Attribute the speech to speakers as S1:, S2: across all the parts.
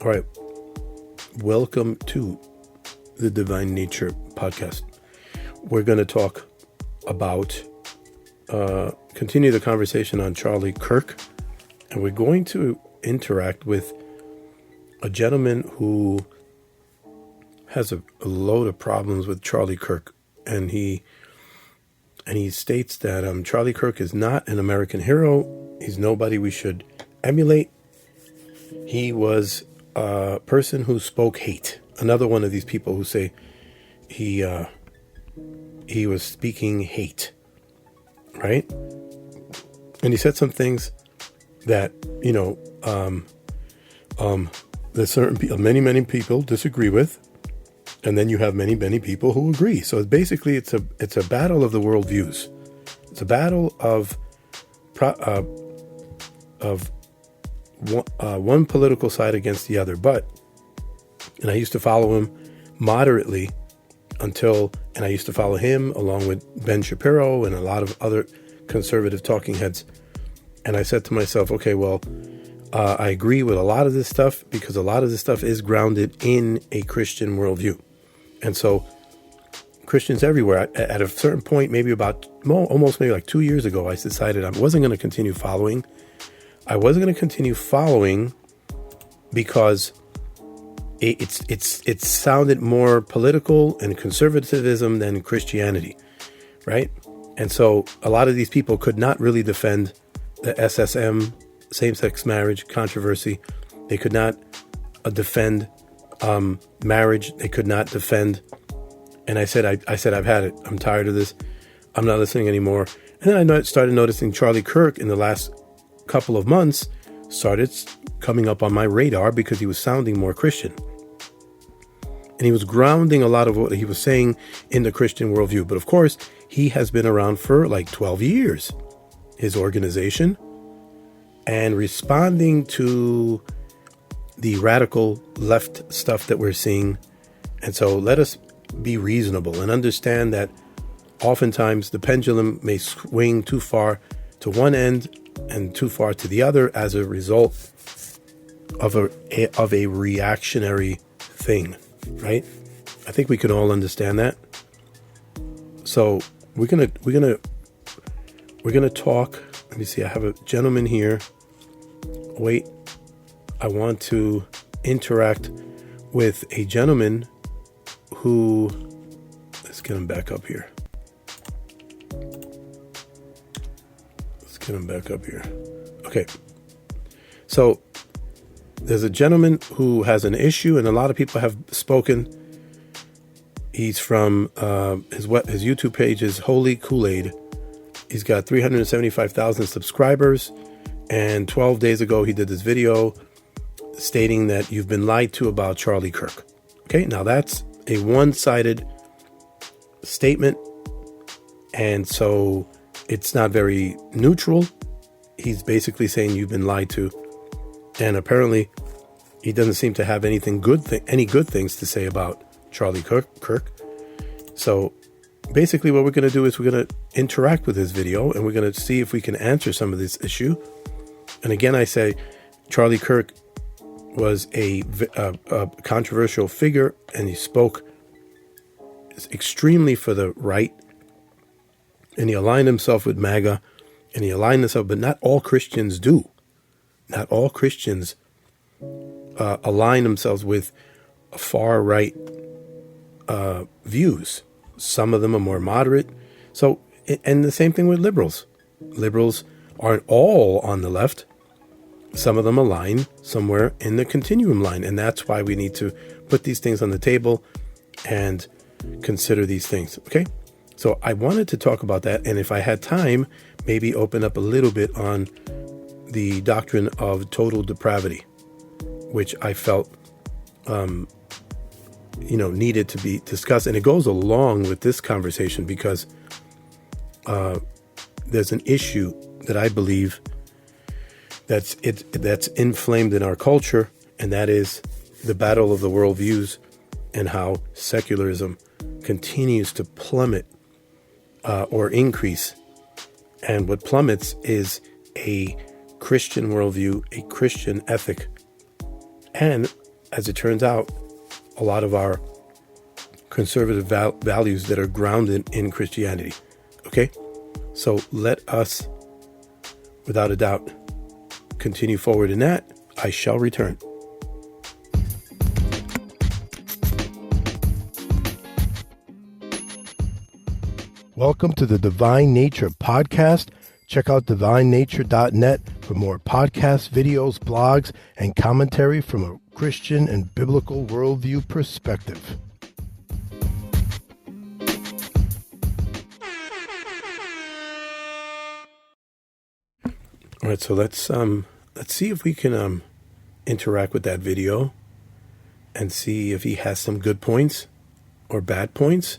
S1: All right. Welcome to the Divine Nature podcast. We're going to talk about, continue the conversation on Charlie Kirk, and we're going to interact with a gentleman who has a load of problems with Charlie Kirk, and he states that Charlie Kirk is not an American hero. He's nobody we should emulate. He was a person who spoke hate. Another one of these people who say he was speaking hate, right? And he said some things that, there's certain people, many people disagree with, and then you have many people who agree. So basically, it's a battle of the worldviews. It's a battle of one political side against the other. And I used to follow him moderately and I used to follow him along with Ben Shapiro and a lot of other conservative talking heads. And I said to myself, okay, well, I agree with a lot of this stuff because a lot of this stuff is grounded in a Christian worldview. And so Christians everywhere, at a certain point, maybe almost like 2 years ago, I decided I wasn't going to continue following. I wasn't going to continue following because it sounded more political and conservatism than Christianity, right? And so a lot of these people could not really defend the SSM, same-sex marriage controversy. They could not defend marriage. They could not defend. And I said, I've had it. I'm tired of this. I'm not listening anymore. And then I started noticing Charlie Kirk in the last couple of months started coming up on my radar because he was sounding more Christian. And he was grounding a lot of what he was saying in the Christian worldview. But of course, he has been around for like 12 years, his organization, and responding to the radical left stuff that we're seeing. And so let us be reasonable and understand that oftentimes the pendulum may swing too far to one end and too far to the other as a result of a reactionary thing, right? I think we can all understand that. So we're gonna talk. Let me see. I have a gentleman here. Wait, I want to interact with a gentleman who. Let's get him back up here. Okay. So there's a gentleman who has an issue, and a lot of people have spoken. He's from his YouTube page is Holy Kool-Aid. He's got 375,000 subscribers, and 12 days ago he did this video stating that you've been lied to about Charlie Kirk. Okay, now that's a one-sided statement, and so it's not very neutral. He's basically saying you've been lied to, and apparently he doesn't seem to have any good things to say about Charlie Kirk. So basically what we're going to do is we're going to interact with his video, and we're going to see if we can answer some of this issue. And again, I say Charlie Kirk was a controversial figure, and he spoke extremely for the right, and he aligned himself with MAGA, and he aligned himself, but not all Christians do. Not all Christians align themselves with far right views. Some of them are more moderate. So, and the same thing with liberals. Liberals aren't all on the left. Some of them align somewhere in the continuum line, and that's why we need to put these things on the table and consider these things. Okay? So I wanted to talk about that, and if I had time, maybe open up a little bit on the doctrine of total depravity, which I felt, needed to be discussed. And it goes along with this conversation because there's an issue that I believe that's inflamed in our culture, and that is the battle of the worldviews and how secularism continues to plummet or increase. And what plummets is a Christian worldview, a Christian ethic, and as it turns out, a lot of our conservative values that are grounded in Christianity. Okay? So let us, without a doubt, continue forward in that. I shall return. Welcome to the Divine Nature Podcast. Check out divinenature.net for more podcasts, videos, blogs, and commentary from a Christian and biblical worldview perspective. All right, so let's see if we can interact with that video and see if he has some good points or bad points,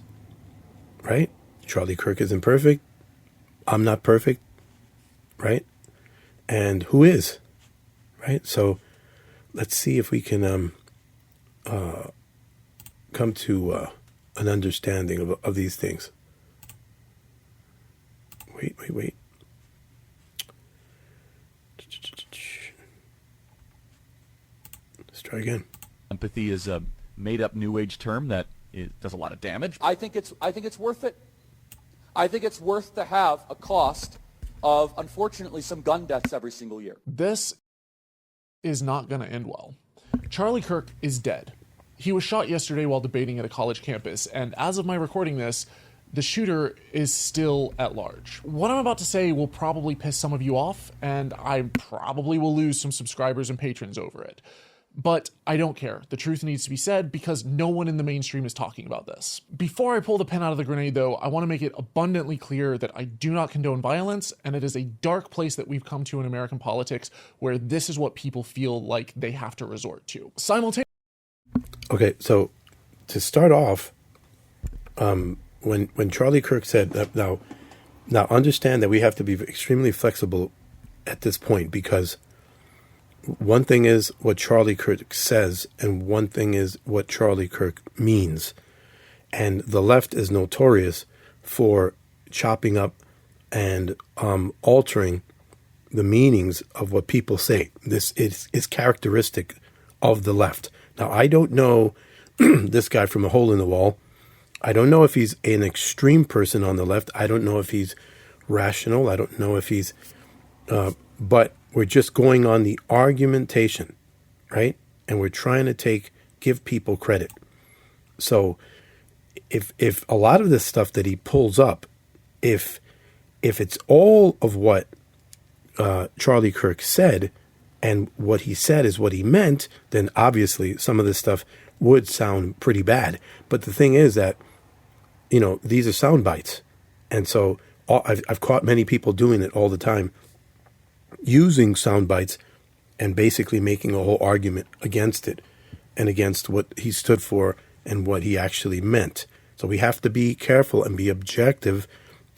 S1: right? Charlie Kirk isn't perfect. I'm not perfect, right? And who is, right? So let's see if we can come to an understanding of these things. Wait. Let's try again.
S2: Empathy is a made-up New Age term that does a lot of damage.
S3: I think it's worth it. I think it's worth to have a cost of, unfortunately, some gun deaths every single year.
S4: This is not going to end well. Charlie Kirk is dead. He was shot yesterday while debating at a college campus, and as of my recording this, the shooter is still at large. What I'm about to say will probably piss some of you off, and I probably will lose some subscribers and patrons over it. But I don't care. The truth needs to be said because no one in the mainstream is talking about this. Before I pull the pin out of the grenade, though, I want to make it abundantly clear that I do not condone violence, and it is a dark place that we've come to in American politics where this is what people feel like they have to resort to.
S1: Okay, so to start off, when Charlie Kirk said that, now understand that we have to be extremely flexible at this point, because one thing is what Charlie Kirk says, and one thing is what Charlie Kirk means. And the left is notorious for chopping up and altering the meanings of what people say. This is characteristic of the left. Now, I don't know this guy from a hole in the wall. I don't know if he's an extreme person on the left. I don't know if he's rational. I don't know if he's... but we're just going on the argumentation, right? And we're trying to give people credit. So if a lot of this stuff that he pulls up, if it's all of what Charlie Kirk said, and what he said is what he meant, then obviously some of this stuff would sound pretty bad. But the thing is that, these are sound bites. And so I've caught many people doing it all the time, using sound bites and basically making a whole argument against it and against what he stood for and what he actually meant. So we have to be careful and be objective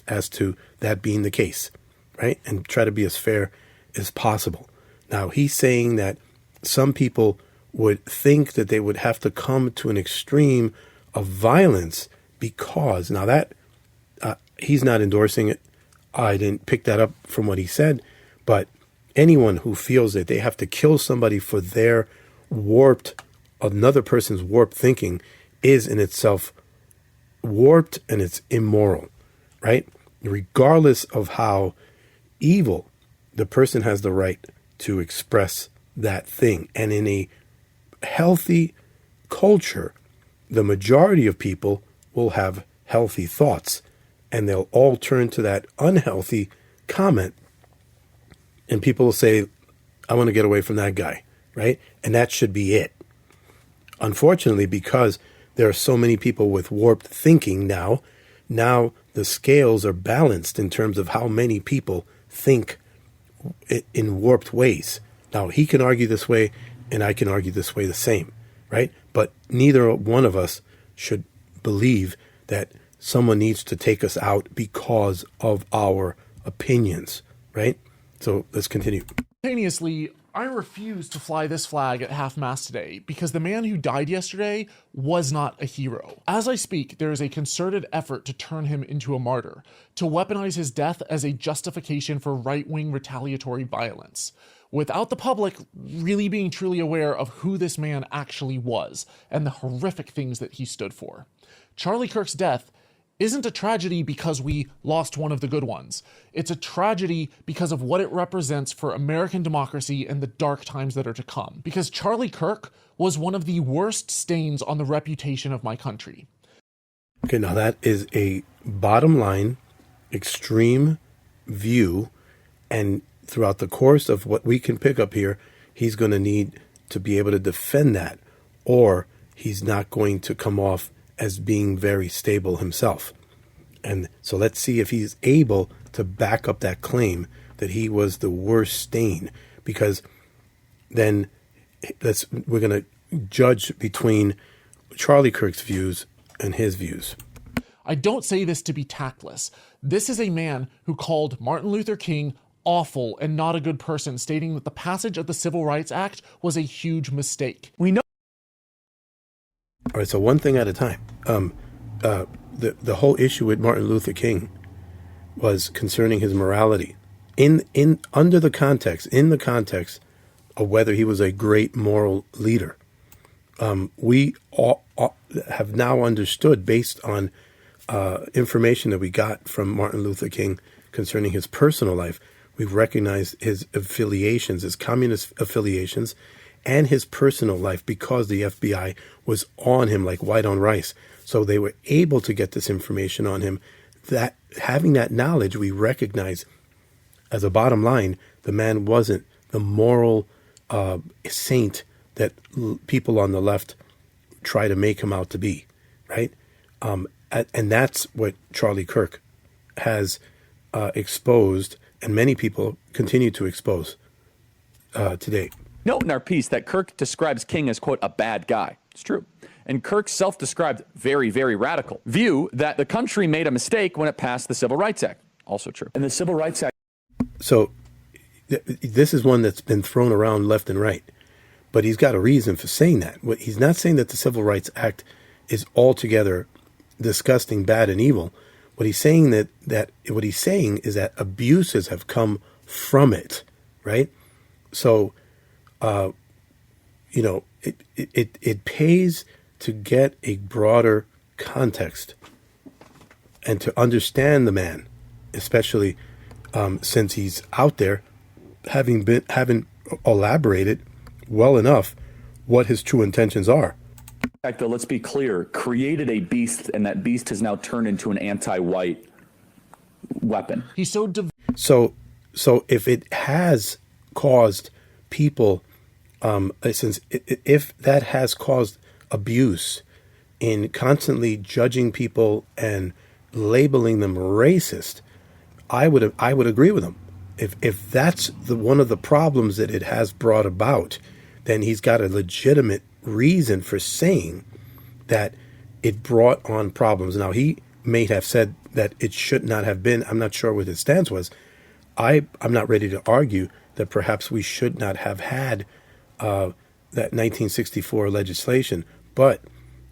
S1: as to that being the case, right? And try to be as fair as possible. Now, he's saying that some people would think that they would have to come to an extreme of violence because, now that he's not endorsing it. I didn't pick that up from what he said. But anyone who feels that they have to kill somebody for their another person's warped thinking is in itself warped, and it's immoral, right? Regardless of how evil, the person has the right to express that thing. And in a healthy culture, the majority of people will have healthy thoughts, and they'll all turn to that unhealthy comment. And people will say, I want to get away from that guy, right? And that should be it. Unfortunately, because there are so many people with warped thinking now the scales are balanced in terms of how many people think in warped ways. Now, he can argue this way, and I can argue this way the same, right? But neither one of us should believe that someone needs to take us out because of our opinions, right? So let's continue.
S4: Simultaneously, I refuse to fly this flag at half-mast today because the man who died yesterday was not a hero. As I speak, there is a concerted effort to turn him into a martyr, to weaponize his death as a justification for right-wing retaliatory violence. without the public really being truly aware of who this man actually was and the horrific things that he stood for. Charlie Kirk's death isn't a tragedy because we lost one of the good ones. It's a tragedy because of what it represents for American democracy and the dark times that are to come. Because Charlie Kirk was one of the worst stains on the reputation of my country.
S1: Okay, now that is a bottom line, extreme view, and throughout the course of what we can pick up here, he's going to need to be able to defend that, or he's not going to come off as being very stable himself. And so let's see if he's able to back up that claim that he was the worst stain, because then we're going to judge between Charlie Kirk's views and his views.
S4: I don't say this to be tactless. This is a man who called Martin Luther King awful and not a good person, stating that the passage of the Civil Rights Act was a huge mistake. We know.
S1: All right, so one thing at a time. The whole issue with Martin Luther King was concerning his morality, in the context of whether he was a great moral leader. We all have now understood, based on information that we got from Martin Luther King concerning his personal life. We've recognized his affiliations, his communist affiliations, and his personal life, because the FBI was on him like white on rice. So they were able to get this information on him. That having that knowledge, we recognize as a bottom line, the man wasn't the moral saint that people on the left try to make him out to be, right? And that's what Charlie Kirk has exposed, and many people continue to expose today.
S3: Note in our piece that Kirk describes King as, quote, a bad guy. It's true. And Kirk's self-described very, very radical view that the country made a mistake when it passed the Civil Rights Act. Also true. And the Civil Rights Act.
S1: So this is one that's been thrown around left and right, but he's got a reason for saying that. He's not saying that the Civil Rights Act is altogether disgusting, bad, and evil. What he's saying is that abuses have come from it, right? So, it pays to get a broader context and to understand the man, especially since he's out there, having elaborated well enough what his true intentions are.
S5: Though, let's be clear, created a beast, and that beast has now turned into an anti-white weapon.
S4: He's
S1: so if it has caused people, if that has caused abuse in constantly judging people and labeling them racist, I would agree with him. If that's one of the problems that it has brought about, then he's got a legitimate reason for saying that it brought on problems. Now, he may have said that it should not have been. I'm not sure what his stance was. I'm not ready to argue that perhaps we should not have had that 1964 legislation, but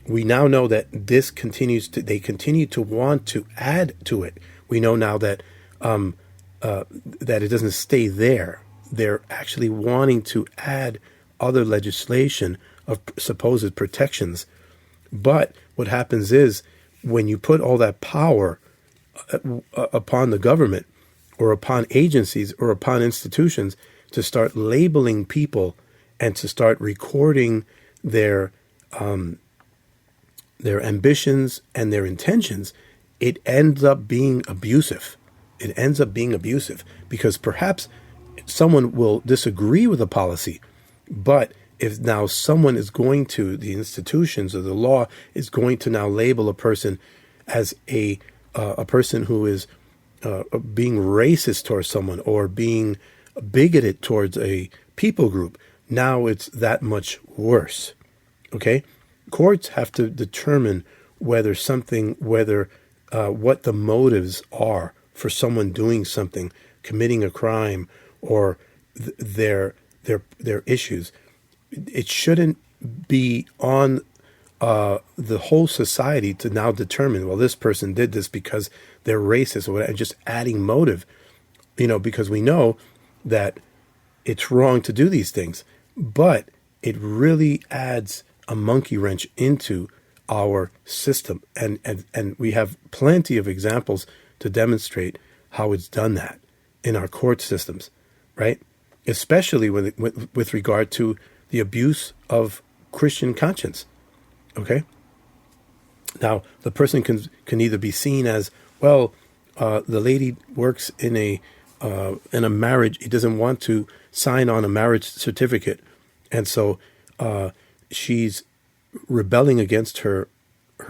S1: we now know that they continue to want to add to it. We know now that that it doesn't stay there. They're actually wanting to add other legislation of supposed protections. But what happens is, when you put all that power upon the government or upon agencies or upon institutions to start labeling people and to start recording their ambitions and their intentions, it ends up being abusive. It ends up being abusive because perhaps someone will disagree with a policy, but if now someone is going to, the institutions or the law is going to now label a person as a person who is being racist towards someone or being bigoted towards a people group, now it's that much worse. Okay? Courts have to determine what the motives are for someone doing something, committing a crime, or their issues. It shouldn't be on the whole society to now determine, well, this person did this because they're racist or whatever, and just adding motive, because we know that it's wrong to do these things, but it really adds a monkey wrench into our system. And we have plenty of examples to demonstrate how it's done that in our court systems, right? Especially with regard to the abuse of Christian conscience, okay? Now, the person can either be seen as, well, the lady works in a marriage. He doesn't want to sign on a marriage certificate, and so she's rebelling against her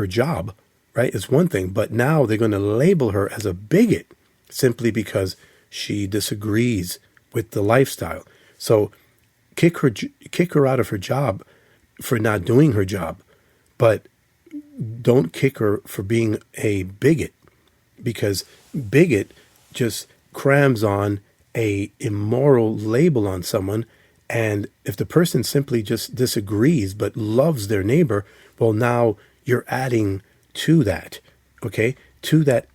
S1: job, right? It's one thing, but now they're going to label her as a bigot simply because she disagrees with the lifestyle. So kick her out of her job for not doing her job, but don't kick her for being a bigot, because bigot just crams on a immoral label on someone. And if the person simply just disagrees but loves their neighbor, well, now you're adding to that, okay? To that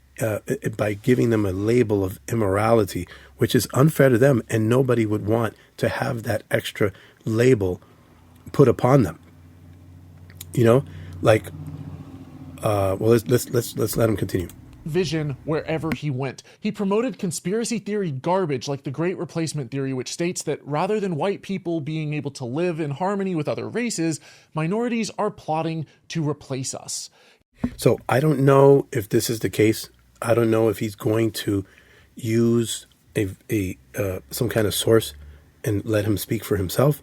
S1: by giving them a label of immorality, which is unfair to them, and nobody would want to have that extra label put upon them. You know, like, well, let's let him continue.
S4: Vision wherever he went. He promoted conspiracy theory garbage like the Great Replacement Theory, which states that rather than white people being able to live in harmony with other races, minorities are plotting to replace us.
S1: So I don't know if this is the case. I don't know if he's going to use some kind of source and let him speak for himself.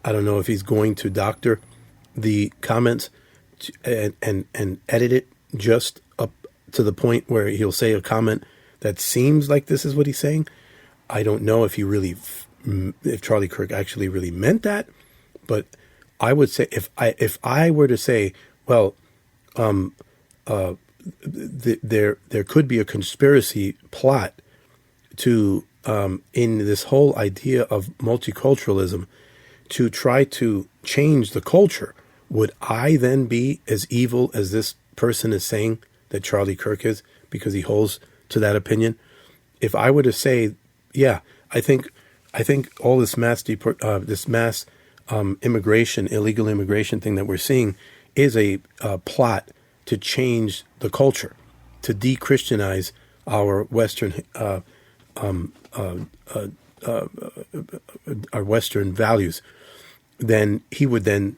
S1: I don't know if he's going to doctor the comments and edit it just up to the point where he'll say a comment that seems like this is what he's saying. I don't know if if Charlie Kirk actually really meant that, but I would say if I were to say, well, there could be a conspiracy plot to in this whole idea of multiculturalism to try to change the culture. Would I then be as evil as this person is saying that Charlie Kirk is, because he holds to that opinion? If I were to say, yeah, I think all this mass immigration, illegal immigration thing that we're seeing is a plot to change the culture, to de-Christianize our Western our Western values, then he would then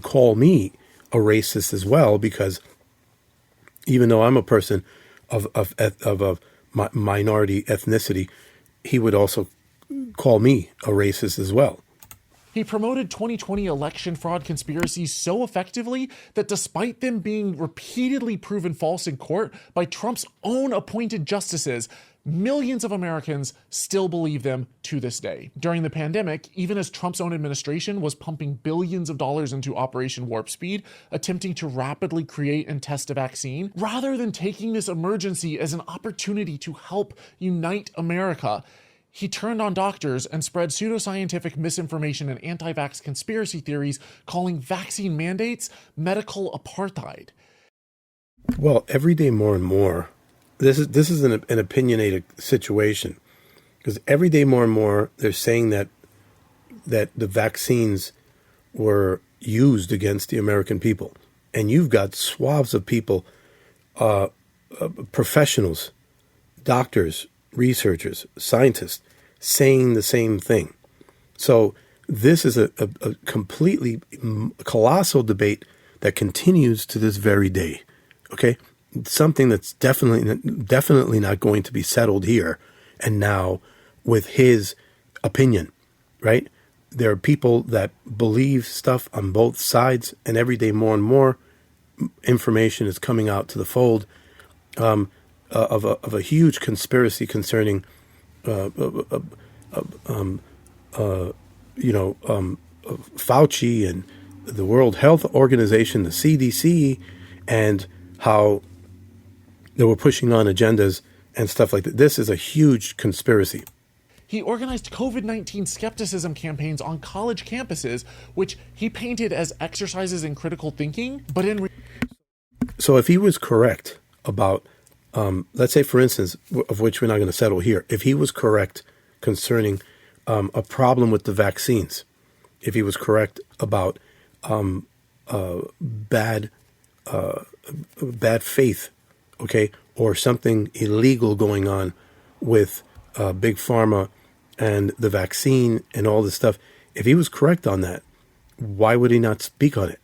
S1: call me a racist as well, because even though I'm a person of a minority ethnicity, he would also call me a racist as well.
S4: He promoted 2020 election fraud conspiracies so effectively that despite them being repeatedly proven false in court by Trump's own appointed justices, millions of Americans still believe them to this day. During the pandemic, even as Trump's own administration was pumping billions of dollars into Operation Warp Speed, attempting to rapidly create and test a vaccine, rather than taking this emergency as an opportunity to help unite America, he turned on doctors and spread pseudoscientific misinformation and anti-vax conspiracy theories, calling vaccine mandates medical apartheid.
S1: Well, every day more and more, this is an opinionated situation, because every day more and more they're saying that the vaccines were used against the American people, and you've got swaths of people, professionals, doctors, researchers, scientists, saying the same thing. So this is a completely colossal debate that continues to this very day. Okay, something that's definitely not going to be settled here and now with his opinion, right? There are people that believe stuff on both sides, and every day more and more information is coming out to the fold of a huge conspiracy concerning, Fauci and the World Health Organization, the CDC, and how they were pushing on agendas and stuff like that. This is a huge conspiracy.
S4: He organized COVID-19 skepticism campaigns on college campuses, which he painted as exercises in critical thinking, but
S1: So if he was correct about, let's say, for instance, of which we're not going to settle here, if he was correct concerning a problem with the vaccines, if he was correct about bad faith, okay, or something illegal going on with big pharma and the vaccine and all this stuff, if he was correct on that, why would he not speak on it?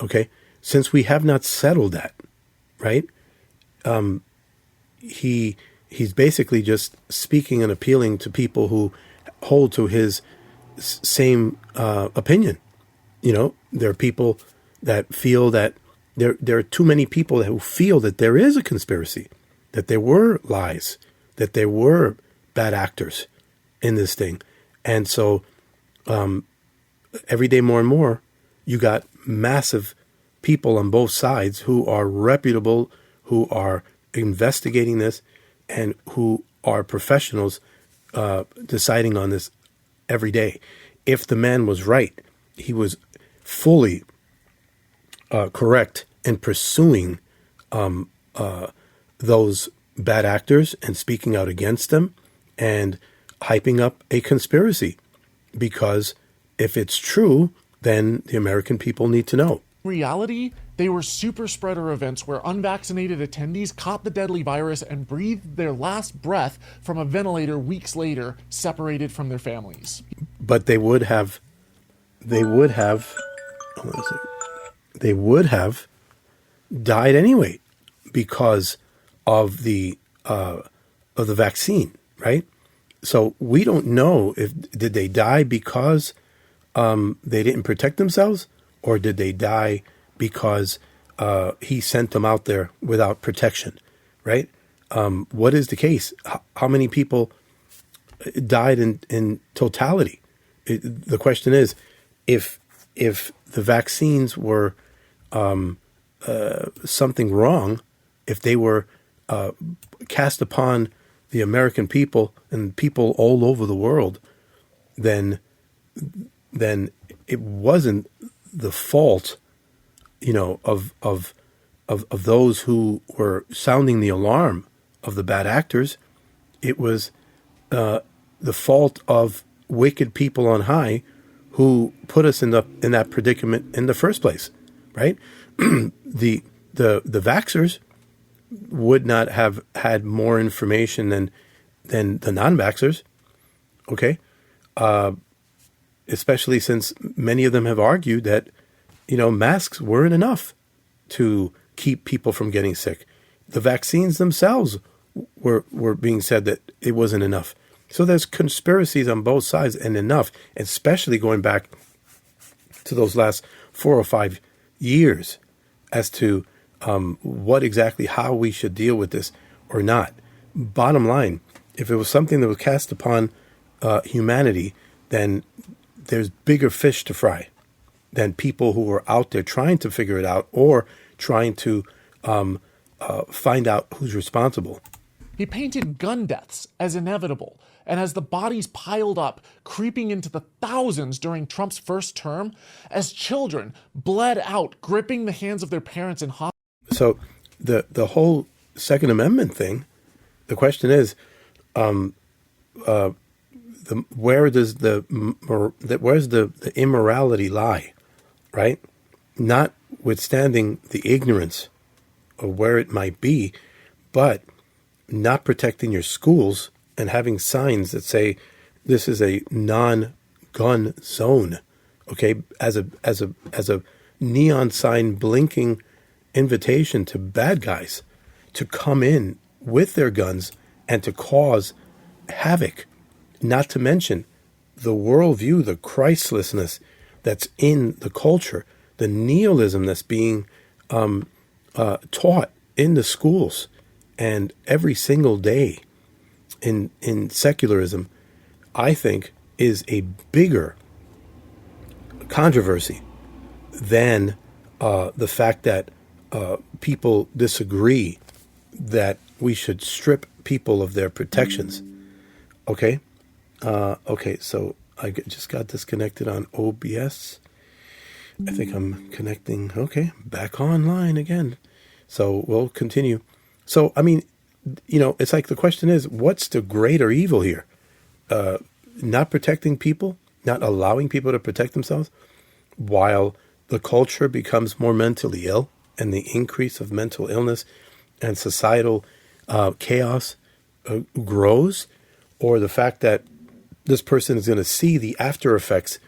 S1: Okay, since we have not settled that, right? He's basically just speaking and appealing to people who hold to his same opinion. You know, there are people that feel that there are too many people who feel that there is a conspiracy, that there were lies, that there were bad actors in this thing. And so every day more and more, you got massive people on both sides who are reputable, who are investigating this, and who are professionals deciding on this every day. If the man was right, he was fully correct in pursuing those bad actors and speaking out against them and hyping up a conspiracy. Because if it's true, then the American people need to know.
S4: In reality, they were super spreader events where unvaccinated attendees caught the deadly virus and breathed their last breath from a ventilator weeks later, separated from their families.
S1: But they would have died anyway because of the vaccine, right? So we don't know did they die because they didn't protect themselves, or did they die because he sent them out there without protection, right? What is the case? How many people died in totality? The question is, if the vaccines were something wrong, if they were cast upon the American people and people all over the world, then it wasn't the fault, of those who were sounding the alarm of the bad actors. It was the fault of wicked people on high who put us in that predicament in the first place, right? The vaxxers would not have had more information than the non-vaxxers, okay? Especially since many of them have argued that, masks weren't enough to keep people from getting sick. The vaccines themselves were being said that it wasn't enough. So there's conspiracies on both sides, and enough, especially going back to those last 4 or 5 years as to how we should deal with this or not. Bottom line, if it was something that was cast upon humanity, then there's bigger fish to fry than people who are out there trying to figure it out or trying to find out who's responsible.
S4: He painted gun deaths as inevitable, and as the bodies piled up, creeping into the thousands during Trump's first term, as children bled out, gripping the hands of their parents in hospitals.
S1: So the whole Second Amendment thing, the question is, where's the immorality lie, right? Notwithstanding the ignorance of where it might be, but not protecting your schools and having signs that say this is a non-gun zone, okay, as a neon sign blinking invitation to bad guys to come in with their guns and to cause havoc. Not to mention the worldview, the Christlessness that's in the culture, the nihilism that's being taught in the schools and every single day in secularism, I think is a bigger controversy than the fact that people disagree that we should strip people of their protections. Okay? Okay, so I just got disconnected on OBS. I think I'm connecting. Okay, back online again. So we'll continue. So, I mean, it's like the question is, what's the greater evil here? not protecting people, not allowing people to protect themselves, while the culture becomes more mentally ill and the increase of mental illness and societal chaos grows, or the fact that this person is going to see the after effects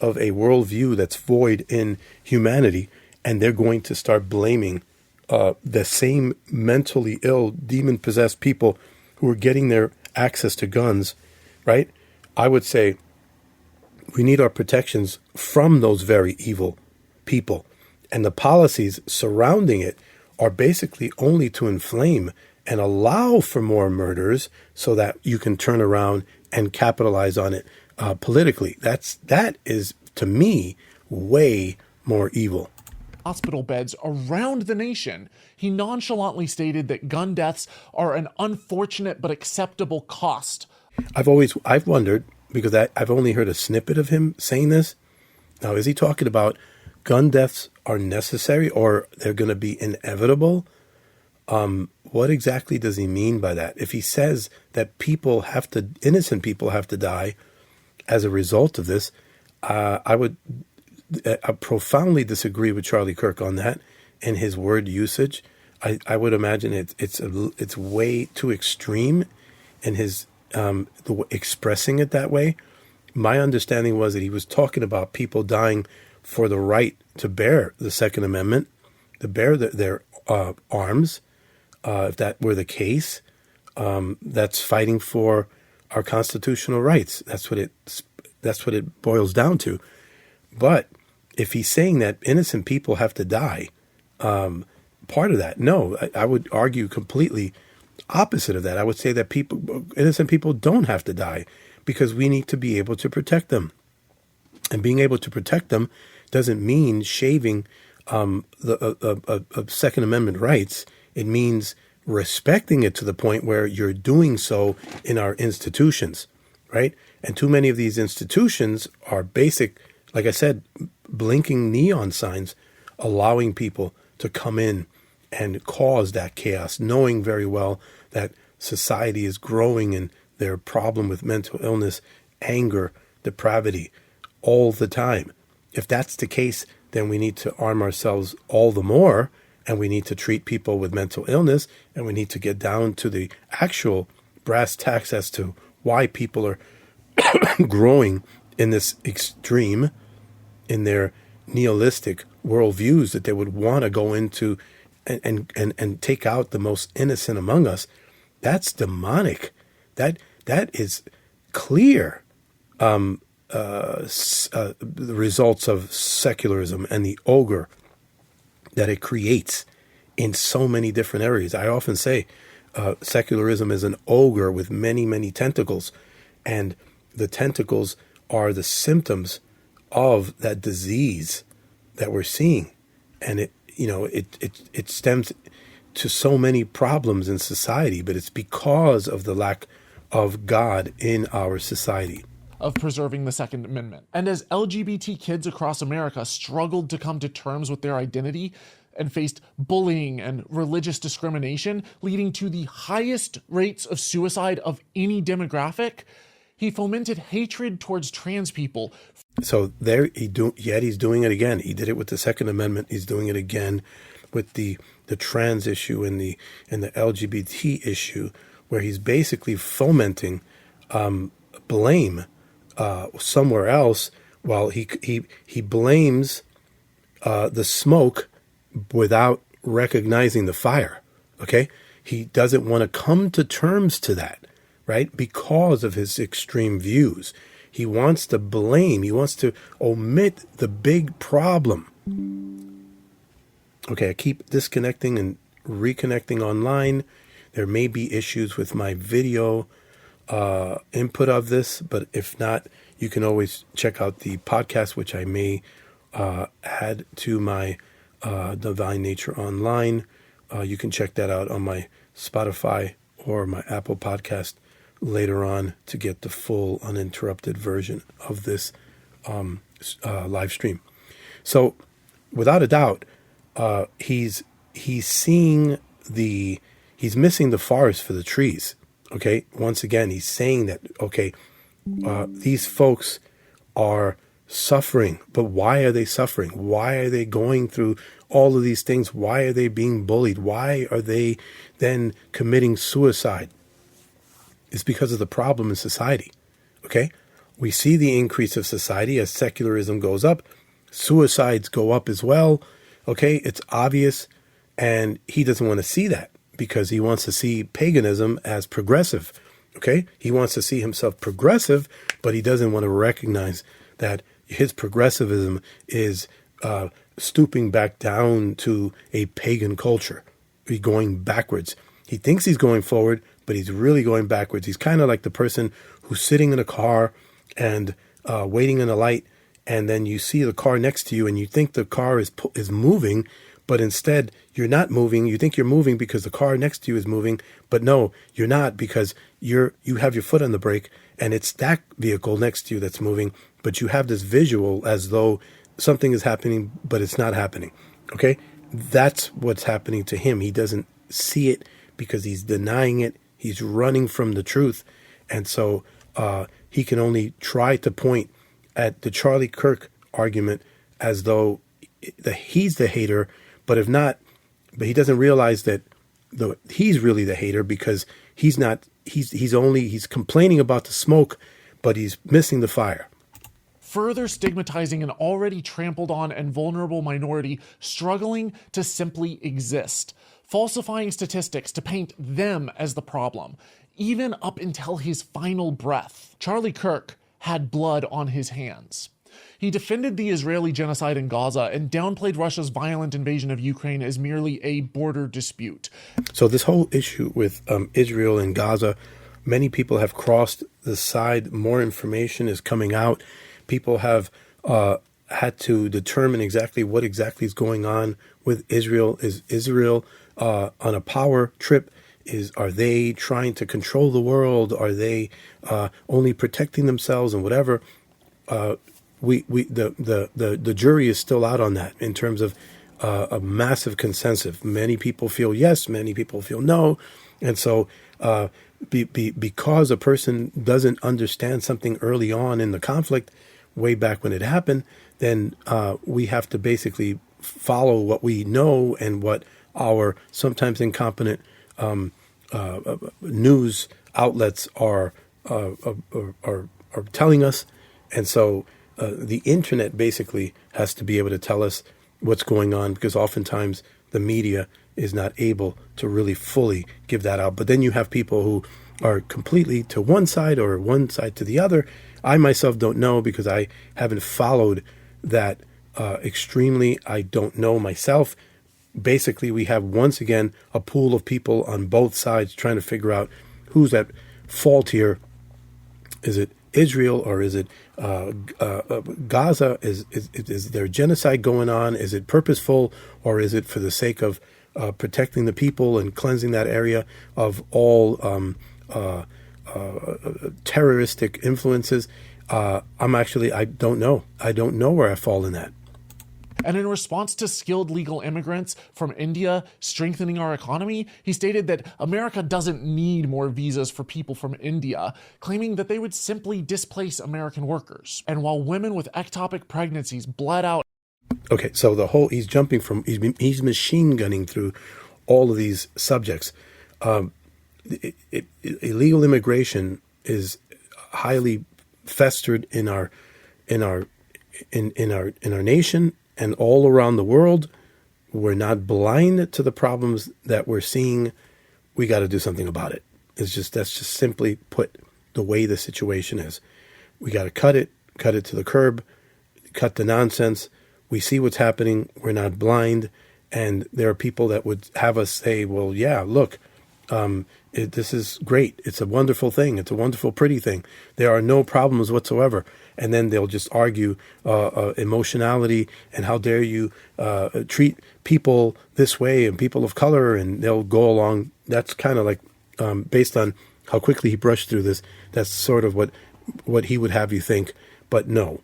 S1: of a worldview that's void in humanity, and they're going to start blaming the same mentally ill, demon-possessed people who are getting their access to guns, right? I would say we need our protections from those very evil people. And the policies surrounding it are basically only to inflame and allow for more murders so that you can turn around and capitalize on it politically. That is, to me, way more evil.
S4: Hospital beds around the nation. He nonchalantly stated that gun deaths are an unfortunate but acceptable cost.
S1: I've wondered, because I've only heard a snippet of him saying this. Now, is he talking about gun deaths are necessary or they're going to be inevitable? What exactly does he mean by that? If he says that innocent people have to die as a result of this, I profoundly disagree with Charlie Kirk on that and his word usage. I would imagine it's way too extreme in his expressing it that way. My understanding was that he was talking about people dying for the right to bear the Second Amendment, to bear their arms. If that were the case, that's fighting for our constitutional rights. That's what it boils down to. But if he's saying that innocent people have to die, part of that, no, I would argue completely opposite of that. I would say that innocent people don't have to die because we need to be able to protect them. And being able to protect them doesn't mean shaving the Second Amendment rights. It means respecting it to the point where you're doing so in our institutions, right? And too many of these institutions are basic, like I said, blinking neon signs, allowing people to come in and cause that chaos, knowing very well that society is growing in their problem with mental illness, anger, depravity, all the time. If that's the case, then we need to arm ourselves all the more, and we need to treat people with mental illness, and we need to get down to the actual brass tacks as to why people are growing in this extreme, in their nihilistic worldviews that they would want to go into and take out the most innocent among us. That's demonic. That is clear. The results of secularism and the ogre that it creates in so many different areas. I often say secularism is an ogre with many, many tentacles, and the tentacles are the symptoms of that disease that we're seeing, and it stems to so many problems in society, but it's because of the lack of God in our society.
S4: Of preserving the Second Amendment. And as LGBT kids across America struggled to come to terms with their identity and faced bullying and religious discrimination, leading to the highest rates of suicide of any demographic, he fomented hatred towards trans people.
S1: So he's doing it again. He did it with the Second Amendment. He's doing it again with the trans issue and the LGBT issue, where he's basically fomenting blame somewhere else, while he blames the smoke without recognizing the fire. Okay, he doesn't want to come to terms to that, right? Because of his extreme views, he wants to blame. He wants to omit the big problem. Okay, I keep disconnecting and reconnecting online. There may be issues with my video input of this, but if not, you can always check out the podcast, which I may add to my Divine Nature Online. You can check that out on my Spotify or my Apple podcast later on to get the full uninterrupted version of this live stream. So without a doubt, he's missing the forest for the trees. Okay, once again, he's saying that, okay, these folks are suffering. But why are they suffering? Why are they going through all of these things? Why are they being bullied? Why are they then committing suicide? It's because of the problem in society. Okay? We see the increase of society as secularism goes up. Suicides go up as well. Okay? It's obvious. And he doesn't want to see that because he wants to see paganism as progressive. Okay? He wants to see himself progressive, but he doesn't want to recognize that his progressivism is stooping back down to a pagan culture. He's going backwards. He thinks he's going forward, but he's really going backwards. He's kind of like the person who's sitting in a car and waiting in a light, and then you see the car next to you, and you think the car is moving, but instead you're not moving. You think you're moving because the car next to you is moving, but no, you're not, because you have your foot on the brake, and it's that vehicle next to you that's moving, but you have this visual as though something is happening, but it's not happening. Okay? That's what's happening to him. He doesn't see it because he's denying it. He's running from the truth. And so he can only try to point at the Charlie Kirk argument as though he's the hater, but if not, but he doesn't realize that he's really the hater, because he's not, he's complaining about the smoke, but he's missing the fire.
S4: Further stigmatizing an already trampled on and vulnerable minority struggling to simply exist, falsifying statistics to paint them as the problem, even up until his final breath. Charlie Kirk had blood on his hands. He defended the Israeli genocide in Gaza and downplayed Russia's violent invasion of Ukraine as merely a border dispute.
S1: So this whole issue with Israel and Gaza, many people have crossed the side. More information is coming out. People have had to determine exactly what exactly is going on with Israel. Is Israel on a power trip? Are they trying to control the world? Are they only protecting themselves and whatever? The jury is still out on that in terms of a massive consensus. Many people feel yes, many people feel no, and so because a person doesn't understand something early on in the conflict, way back when it happened, then we have to basically follow what we know and what our sometimes incompetent news outlets are telling us. And so the internet basically has to be able to tell us what's going on, because oftentimes the media is not able to really fully give that out. But then you have people who are completely to one side or one side to the other. I myself don't know, because I haven't followed that extremely. I don't know myself. Basically, we have once again a pool of people on both sides trying to figure out who's at fault here. Is it Israel or is it Gaza? Is there genocide going on? Is it purposeful, or is it for the sake of protecting the people and cleansing that area of all terroristic influences? I don't know. I don't know where I fall in that.
S4: And in response to skilled legal immigrants from India strengthening our economy, he stated that America doesn't need more visas for people from India, claiming that they would simply displace American workers. And while women with ectopic pregnancies bled out.
S1: Okay, so he's machine gunning through all of these subjects. Illegal immigration is highly festered in our nation and all around the world. We're not blind to the problems that we're seeing. We got to do something about it. That's just simply put the way the situation is. We got to cut it to the curb, cut the nonsense. We see what's happening. We're not blind. And there are people that would have us say, well, yeah, look, this is great. It's a wonderful thing. It's a wonderful, pretty thing. There are no problems whatsoever. And then they'll just argue emotionality and how dare you treat people this way and people of color, and they'll go along. That's kind of like, based on how quickly he brushed through this, that's sort of what he would have you think. But no,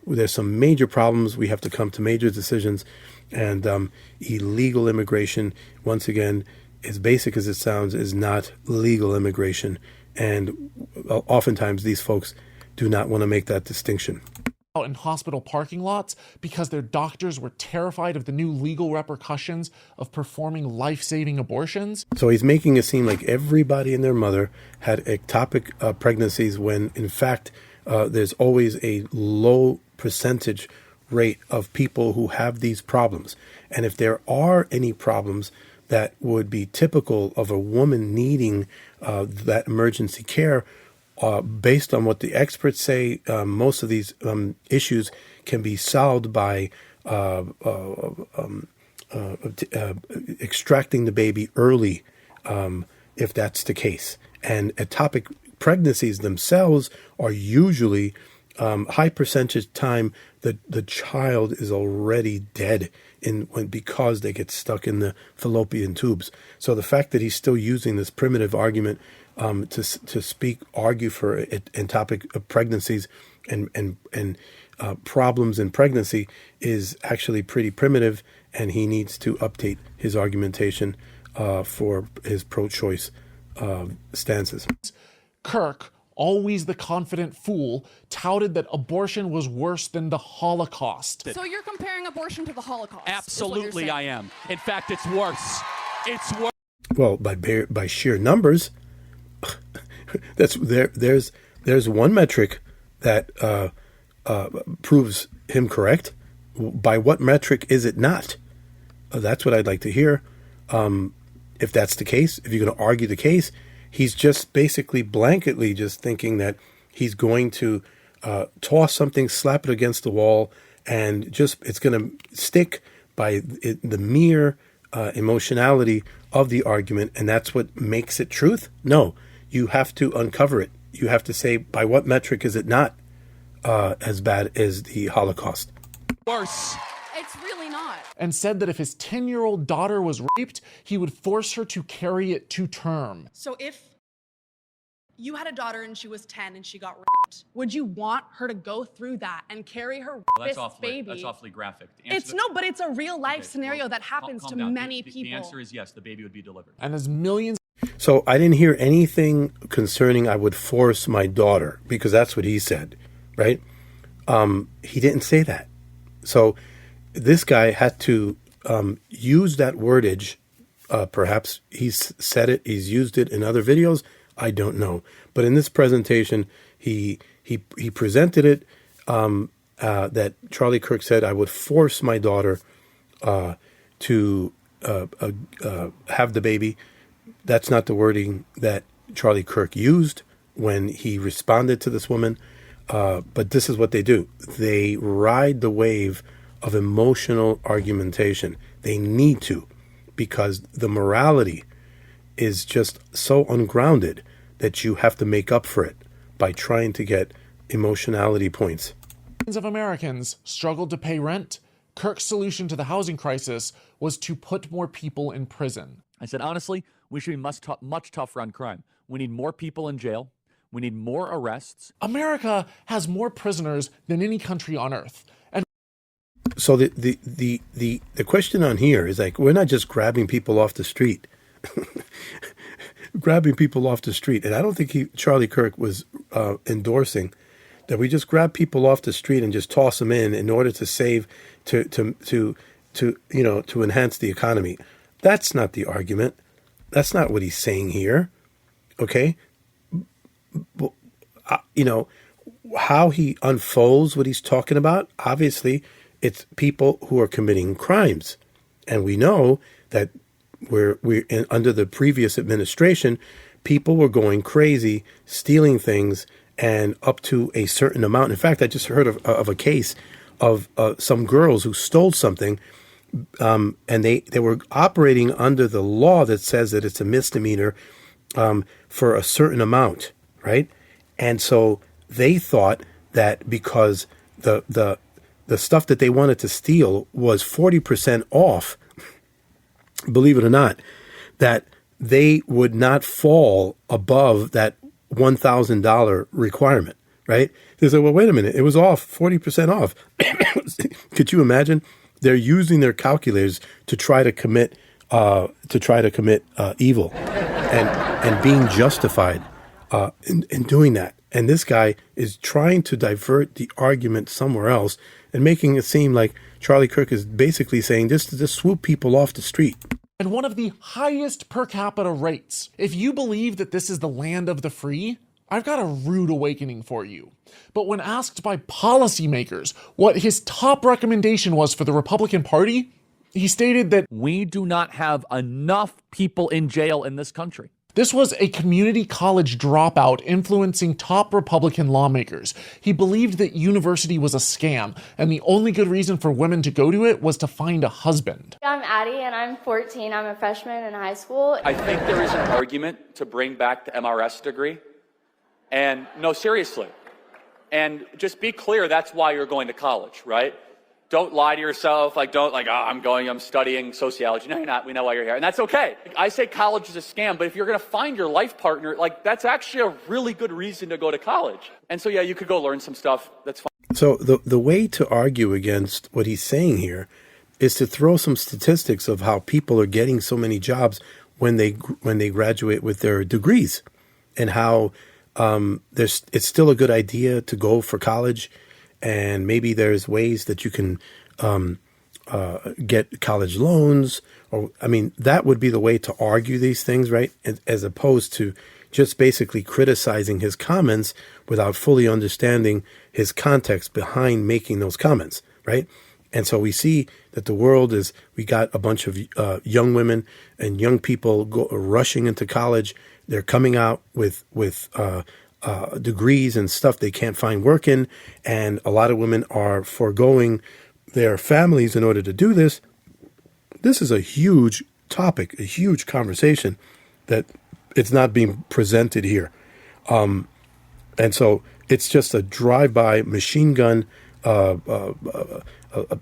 S1: there's some major problems. We have to come to major decisions. And illegal immigration, once again, as basic as it sounds, is not legal immigration. And oftentimes these folks do not want to make that distinction.
S4: Out in hospital parking lots because their doctors were terrified of the new legal repercussions of performing life-saving abortions.
S1: So he's making it seem like everybody and their mother had ectopic pregnancies when, in fact, there's always a low percentage rate of people who have these problems. And if there are any problems that would be typical of a woman needing that emergency care, based on what the experts say, most of these issues can be solved by extracting the baby early, if that's the case. And ectopic pregnancies themselves are usually high percentage time that the child is already dead because they get stuck in the fallopian tubes. So the fact that he's still using this primitive argument to argue for ectopic pregnancies and problems in pregnancy is actually pretty primitive, and he needs to update his argumentation for his pro-choice stances.
S4: Kirk, always the confident fool, touted that abortion was worse than the Holocaust.
S6: So you're comparing abortion to the Holocaust?
S7: Absolutely, I am. In fact, it's worse. It's worse.
S1: Well, by sheer numbers, there's one metric that proves him correct. By what metric is it not? That's what I'd like to hear. If that's the case, if you're going to argue the case, he's just basically blanketly just thinking that he's going to toss something, slap it against the wall, and it's going to stick by the mere emotionality of the argument, and that's what makes it truth? No, you have to uncover it. You have to say, by what metric is it not as bad as the Holocaust?
S7: Worse.
S6: It's really not.
S4: And said that if his 10-year-old daughter was raped, he would force her to carry it to term.
S8: So if you had a daughter and she was 10 and she got raped, would you want her to go through that and carry her baby?
S7: That's awfully graphic.
S8: But it's a real life scenario that happens to many people.
S7: The answer is yes, the baby would be delivered.
S4: And as millions...
S1: So I didn't hear anything concerning I would force my daughter, because that's what he said, right? He didn't say that. So this guy had to use that wordage. Perhaps he's said it, he's used it in other videos. I don't know. But in this presentation, he presented it that Charlie Kirk said, I would force my daughter to have the baby. That's not the wording that Charlie Kirk used when he responded to this woman. But this is what they do. They ride the wave of emotional argumentation. They need to, because the morality is just so ungrounded that you have to make up for it by trying to get emotionality points.
S4: Millions of Americans struggled to pay rent. Kirk's solution to the housing crisis was to put more people in prison.
S3: I said, honestly, we should be much tougher on crime. We need more people in jail. We need more arrests.
S4: America has more prisoners than any country on earth. And
S1: so the question on here is like, we're not just grabbing people off the street. Grabbing people off the street. And I don't think Charlie Kirk was endorsing that we just grab people off the street and just toss them in order to save, to enhance the economy. That's not the argument. That's not what he's saying here. Okay? How he unfolds what he's talking about, obviously, it's people who are committing crimes. And we know that under the previous administration, people were going crazy, stealing things, and up to a certain amount. In fact, I just heard of a case of some girls who stole something, and they were operating under the law that says that it's a misdemeanor for a certain amount, right? And so they thought that because the stuff that they wanted to steal was 40% off, believe it or not, that they would not fall above that $1,000 requirement, right? They said, well, wait a minute, it was off, 40% off. Could you imagine? They're using their calculators to try to commit evil and being justified in doing that. And this guy is trying to divert the argument somewhere else and making it seem like Charlie Kirk is basically saying this to just swoop people off the street.
S4: And one of the highest per capita rates. If you believe that this is the land of the free, I've got a rude awakening for you. But when asked by policymakers what his top recommendation was for the Republican Party, he stated that
S3: We do not have enough people in jail in this country.
S4: this was a community college dropout influencing top Republican lawmakers. He believed that university was a scam, and the only good reason for women to go to it was to find a husband.
S9: I'm Addie, and I'm 14. I'm a freshman in high school.
S3: I think there is an argument to bring back the MRS degree. And no, seriously. And just be clear, that's why you're going to college, right? Don't lie to yourself, I'm studying sociology. No, you're not. We know why you're here. And that's okay. I say college is a scam, but if you're going to find your life partner, that's actually a really good reason to go to college. And so, yeah, you could go learn some stuff. That's fine.
S1: So the way to argue against what he's saying here is to throw some statistics of how people are getting so many jobs when they graduate with their degrees, and how it's still a good idea to go for college. And maybe there's ways that you can get college loans, that would be the way to argue these things, right? As opposed to just basically criticizing his comments without fully understanding his context behind making those comments, right? And so we see that we got a bunch of young women and young people rushing into college. They're coming out with degrees and stuff they can't find work in, and a lot of women are foregoing their families in order to do this. This is a huge topic, a huge conversation that it's not being presented here. And so it's just a drive-by machine gun, a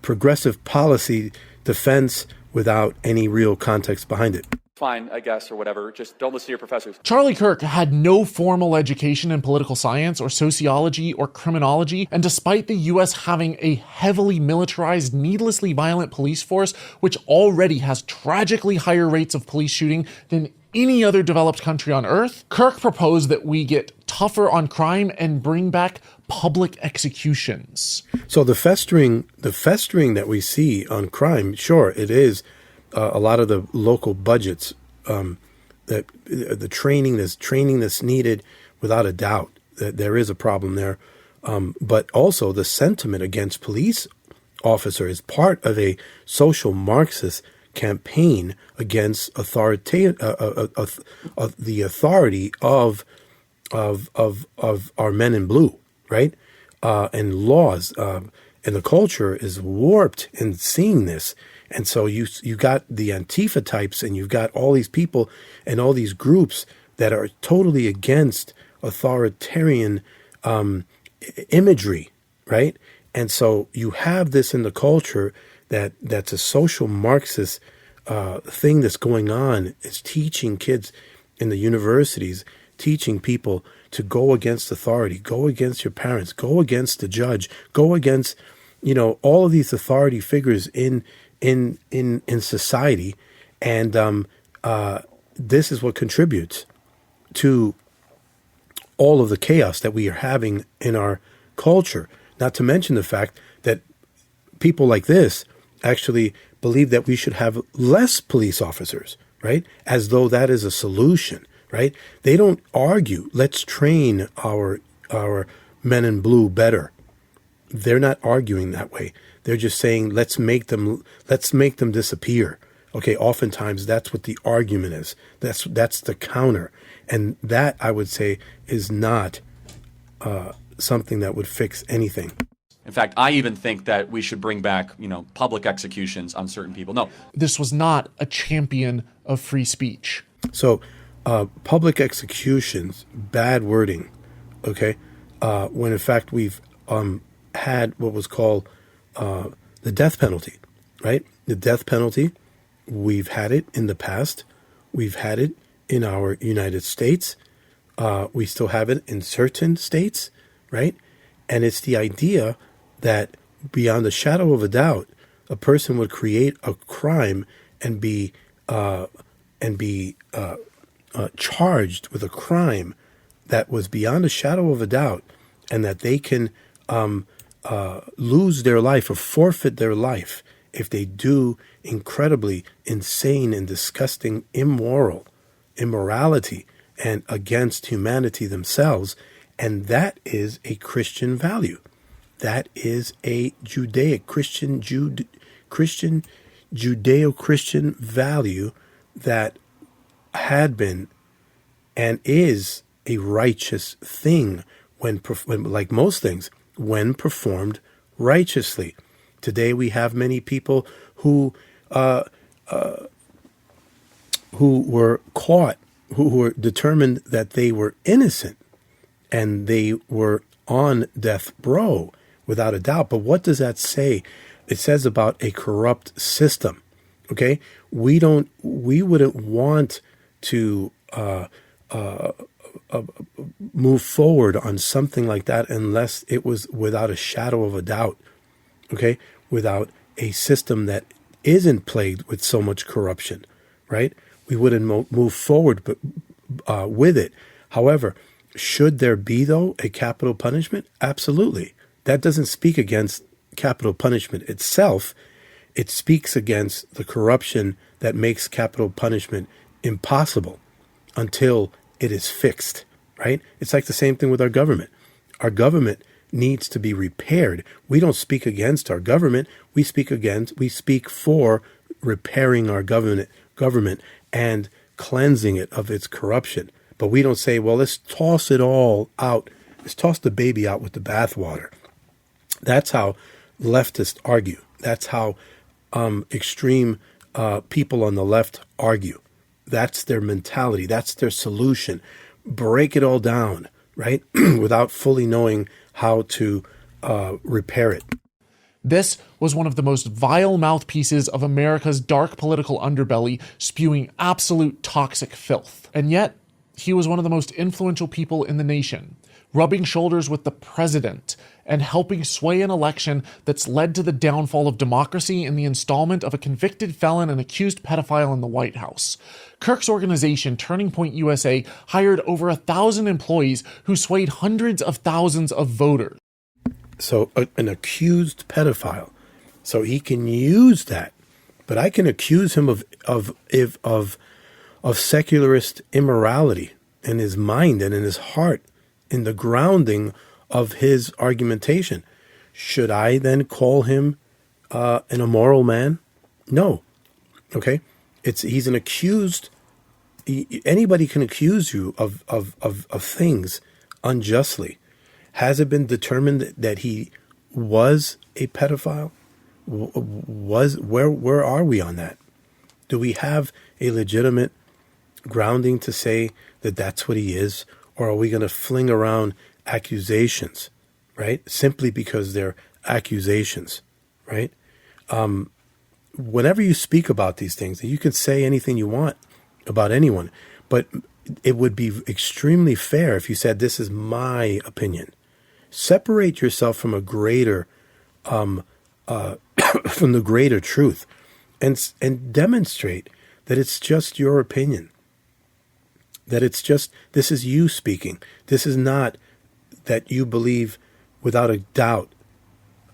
S1: progressive policy defense without any real context behind it.
S3: Fine, I guess, or whatever. Just don't listen to your professors.
S4: Charlie Kirk had no formal education in political science or sociology or criminology, and despite the US having a heavily militarized, needlessly violent police force, which already has tragically higher rates of police shooting than any other developed country on earth, Kirk proposed that we get tougher on crime and bring back public executions.
S1: So the festering that we see on crime, sure, it is a lot of the local budgets, that the training that's needed, without a doubt, that there is a problem there. But also the sentiment against police officers is part of a social Marxist campaign against the authority of our men in blue, right? And laws, and the culture is warped in seeing this. And so you got the Antifa types, and you've got all these people and all these groups that are totally against authoritarian imagery, right? And so you have this in the culture that's a social Marxist thing that's going on. It's teaching kids in the universities, teaching people to go against authority, go against your parents, go against the judge, go against, all of these authority figures in society. And this is what contributes to all of the chaos that we are having in our culture. Not to mention the fact that people like this actually believe that we should have less police officers, right? As though that is a solution, right? They don't argue, let's train our men in blue better. They're not arguing that way. They're just saying, let's make them disappear. Okay, oftentimes that's what the argument is. That's the counter. And that, I would say, is not something that would fix anything.
S3: In fact, I even think that we should bring back, public executions on certain people. No.
S4: This was not a champion of free speech.
S1: So, public executions, bad wording, okay? When in fact we've had what was called the death penalty, right? The death penalty, we've had it in the past. We've had it in our United States. We still have it in certain states, right? And it's the idea that beyond a shadow of a doubt, a person would create a crime and be charged with a crime that was beyond a shadow of a doubt, and that they can lose their life or forfeit their life if they do incredibly insane and disgusting immorality and against humanity themselves. And that is a Christian value. That is a Judeo-Christian value that had been and is a righteous thing when, like most things, when performed righteously. Today we have many people who were caught, who were determined that they were innocent, and they were on death row without a doubt. But what does that say? It says about a corrupt system. Okay, we wouldn't want to move forward on something like that unless it was without a shadow of a doubt. Okay, without a system that isn't plagued with so much corruption, right? We wouldn't move forward with it. However, should there be, though, a capital punishment? Absolutely. That doesn't speak against capital punishment itself. It speaks against the corruption that makes capital punishment impossible until it is fixed, right? It's like the same thing with our government. Our government needs to be repaired. We don't speak against our government. We speak for repairing our government and cleansing it of its corruption. But we don't say, well, let's toss it all out. Let's toss the baby out with the bathwater. That's how leftists argue. That's how extreme people on the left argue. That's their mentality. That's their solution. Break it all down, right? Without fully knowing how to repair it.
S4: This was one of the most vile mouthpieces of America's dark political underbelly, spewing absolute toxic filth. And yet, he was one of the most influential people in the nation, rubbing shoulders with the president and helping sway an election that's led to the downfall of democracy in the installment of a convicted felon and accused pedophile in the White House. Kirk's organization, Turning Point USA, hired over 1,000 employees who swayed hundreds of thousands of voters.
S1: So an accused pedophile. So he can use that, but I can accuse him of secularist immorality in his mind and in his heart, in the grounding of his argumentation. Should I then call him an immoral man? No. Okay? He's an accused. Anybody can accuse you of things unjustly. Has it been determined that he was a pedophile? Where are we on that? Do we have a legitimate grounding to say that that's what he is? Or are we going to fling around accusations, right? Simply because they're accusations, right? Whenever you speak about these things, you can say anything you want about anyone, but it would be extremely fair if you said, this is my opinion. Separate yourself from a greater, from the greater truth, and demonstrate that it's just your opinion. That it's just, this is you speaking. This is not that you believe without a doubt,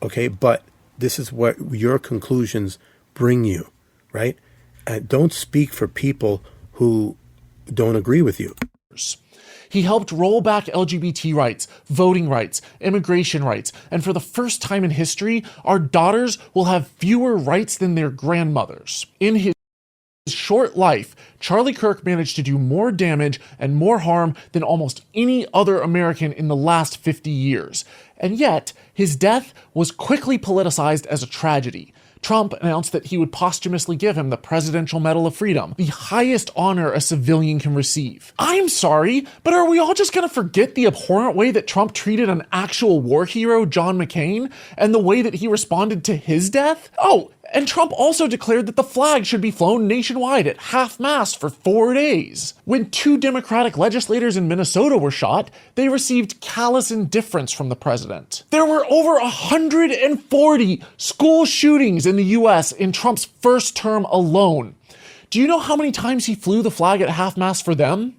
S1: okay? But this is what your conclusions bring you, right? And don't speak for people who don't agree with you.
S4: He helped roll back LGBT rights, voting rights, immigration rights, and for the first time in history, our daughters will have fewer rights than their grandmothers. In his short life, Charlie Kirk managed to do more damage and more harm than almost any other American in the last 50 years. And yet, his death was quickly politicized as a tragedy. Trump announced that he would posthumously give him the Presidential Medal of Freedom, the highest honor a civilian can receive. I'm sorry, but are we all just going to forget the abhorrent way that Trump treated an actual war hero, John McCain, and the way that he responded to his death? Oh, and Trump also declared that the flag should be flown nationwide at half-mast for 4 days. When 2 Democratic legislators in Minnesota were shot, they received callous indifference from the president. There were over 140 school shootings in the U.S. in Trump's first term alone. Do you know how many times he flew the flag at half-mast for them?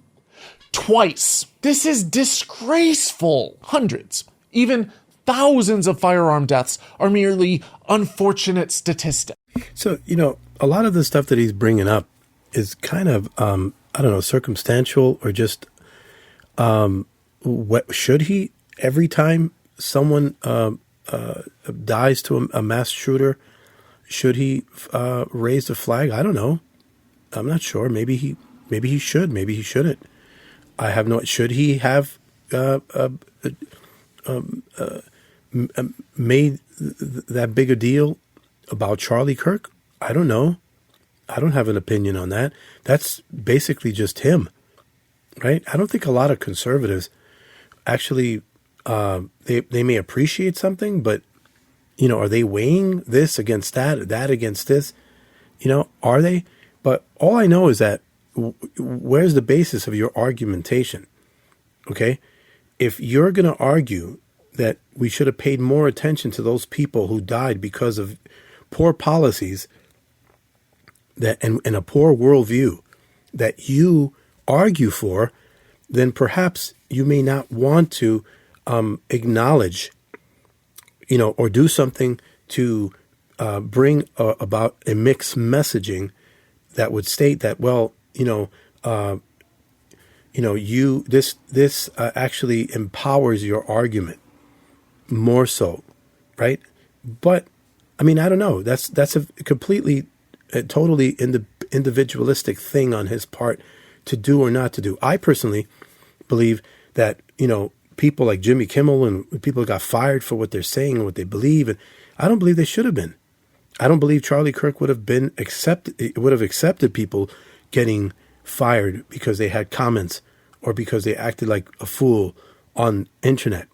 S4: twice. This is disgraceful. Hundreds, even thousands of firearm deaths are merely unfortunate statistics.
S1: So, a lot of the stuff that he's bringing up is kind of, circumstantial or just, what should he, every time someone dies to a mass shooter, should he raise the flag? I don't know. I'm not sure. Maybe he should. Maybe he shouldn't. I have no. Should he have made that big a deal about Charlie Kirk? I don't know. I don't have an opinion on that. That's basically just him, right? I don't think a lot of conservatives actually they may appreciate something, but are they weighing this against that against this? Are they? But all I know is that where's the basis of your argumentation? Okay, if you're going to argue that we should have paid more attention to those people who died because of poor policies that and a poor worldview that you argue for, then perhaps you may not want to acknowledge, or do something to bring about a mixed messaging that would state that, this actually empowers your argument more so, right? But I don't know. That's a completely, totally individualistic thing on his part to do or not to do. I personally believe that people like Jimmy Kimmel and people got fired for what they're saying and what they believe, and I don't believe they should have been. I don't believe Charlie Kirk would have accepted people getting fired because they had comments or because they acted like a fool on internet.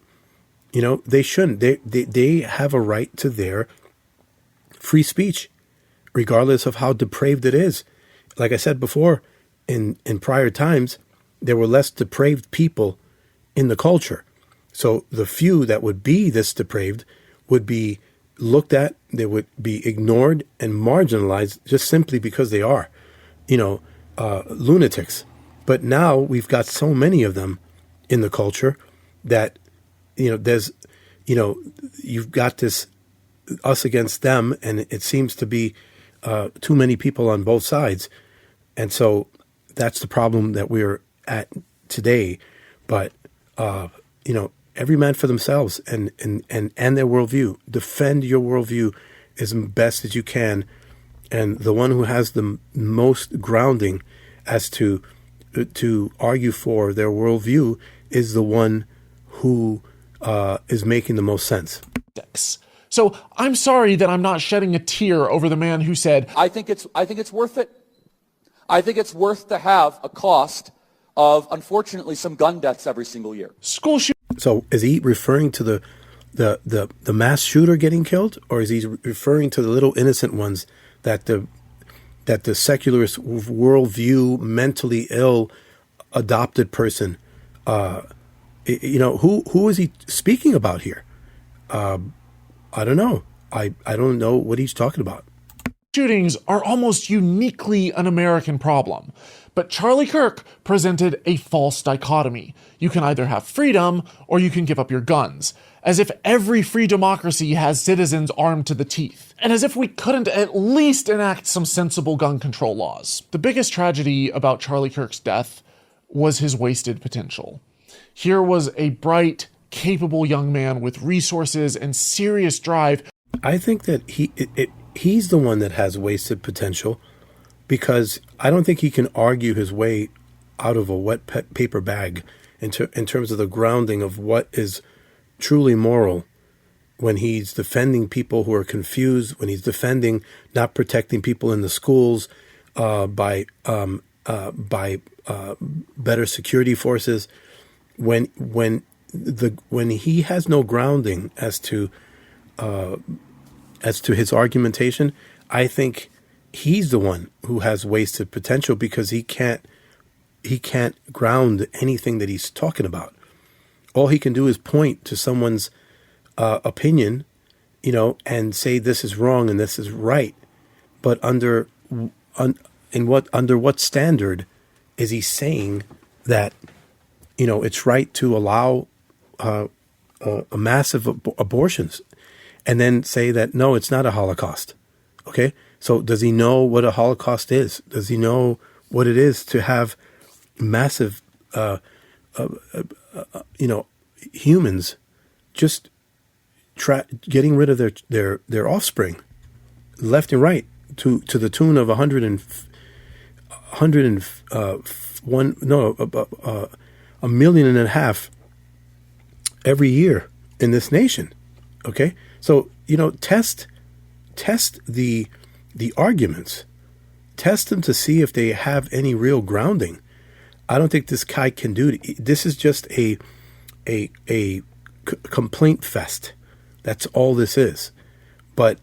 S1: They shouldn't. They have a right to their free speech, regardless of how depraved it is. Like I said before, in prior times, there were less depraved people in the culture. So the few that would be this depraved would be looked at, they would be ignored and marginalized just simply because they are, lunatics. But now we've got so many of them in the culture that, there's, you've got this us against them, and it seems to be too many people on both sides. And so that's the problem that we're at today. But, every man for themselves and their worldview. Defend your worldview as best as you can. And the one who has the most grounding as to argue for their worldview is the one who is making the most sense.
S4: So I'm sorry that I'm not shedding a tear over the man who said,
S10: I think it's worth it. I think it's worth to have a cost of, unfortunately, some gun deaths every single year.
S4: School shooting.
S1: So is he referring to the mass shooter getting killed, or is he referring to the little innocent ones that the secularist worldview, mentally ill, adopted person, who is he speaking about here? I don't know. I don't know what he's talking about.
S4: Shootings are almost uniquely an American problem. But Charlie Kirk presented a false dichotomy. You can either have freedom or you can give up your guns, as if every free democracy has citizens armed to the teeth, and as if we couldn't at least enact some sensible gun control laws. The biggest tragedy about Charlie Kirk's death was his wasted potential. Here was a bright, capable young man with resources and serious drive.
S1: I think that he's the one that has wasted potential, because I don't think he can argue his way out of a wet paper bag in terms of the grounding of what is truly moral when he's defending people who are confused, when he's defending not protecting people in the schools by better security forces. When he has no grounding as to his argumentation, I think he's the one who has wasted potential, because he can't ground anything that he's talking about. All he can do is point to someone's opinion, and say this is wrong and this is right. But under what standard is he saying that it's right to allow massive abortions, and then say that, no, it's not a Holocaust. Okay? So does he know what a Holocaust is? Does he know what it is to have massive, humans just getting rid of their offspring left and right to the tune of 1.5 million every year in this nation. Okay, so test the arguments, test them to see if they have any real grounding. I don't think this guy can do it. This is just a complaint fest. That's all this is. But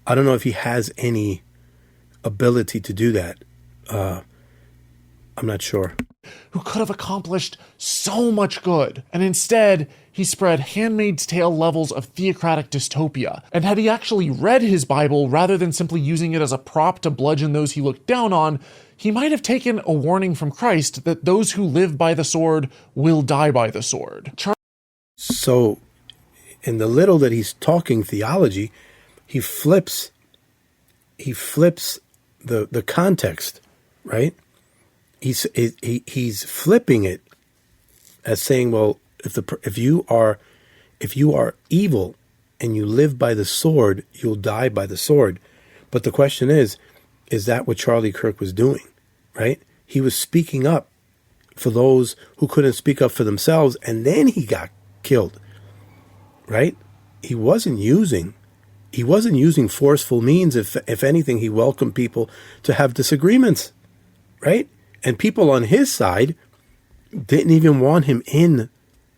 S1: I don't know if he has any ability to do that. I'm not sure.
S4: Who could have accomplished so much good, and instead he spread Handmaid's Tale levels of theocratic dystopia. And had he actually read his Bible rather than simply using it as a prop to bludgeon those he looked down on, he might have taken a warning from Christ that those who live by the sword will die by the sword.
S1: So, in the little that he's talking theology, he flips the context, right? He's flipping it as saying, well, if you are evil and you live by the sword, you'll die by the sword. But the question is that what Charlie Kirk was doing, right? He was speaking up for those who couldn't speak up for themselves, and then he got killed, right? He wasn't using forceful means. If anything, he welcomed people to have disagreements, right? And people on his side didn't even want him in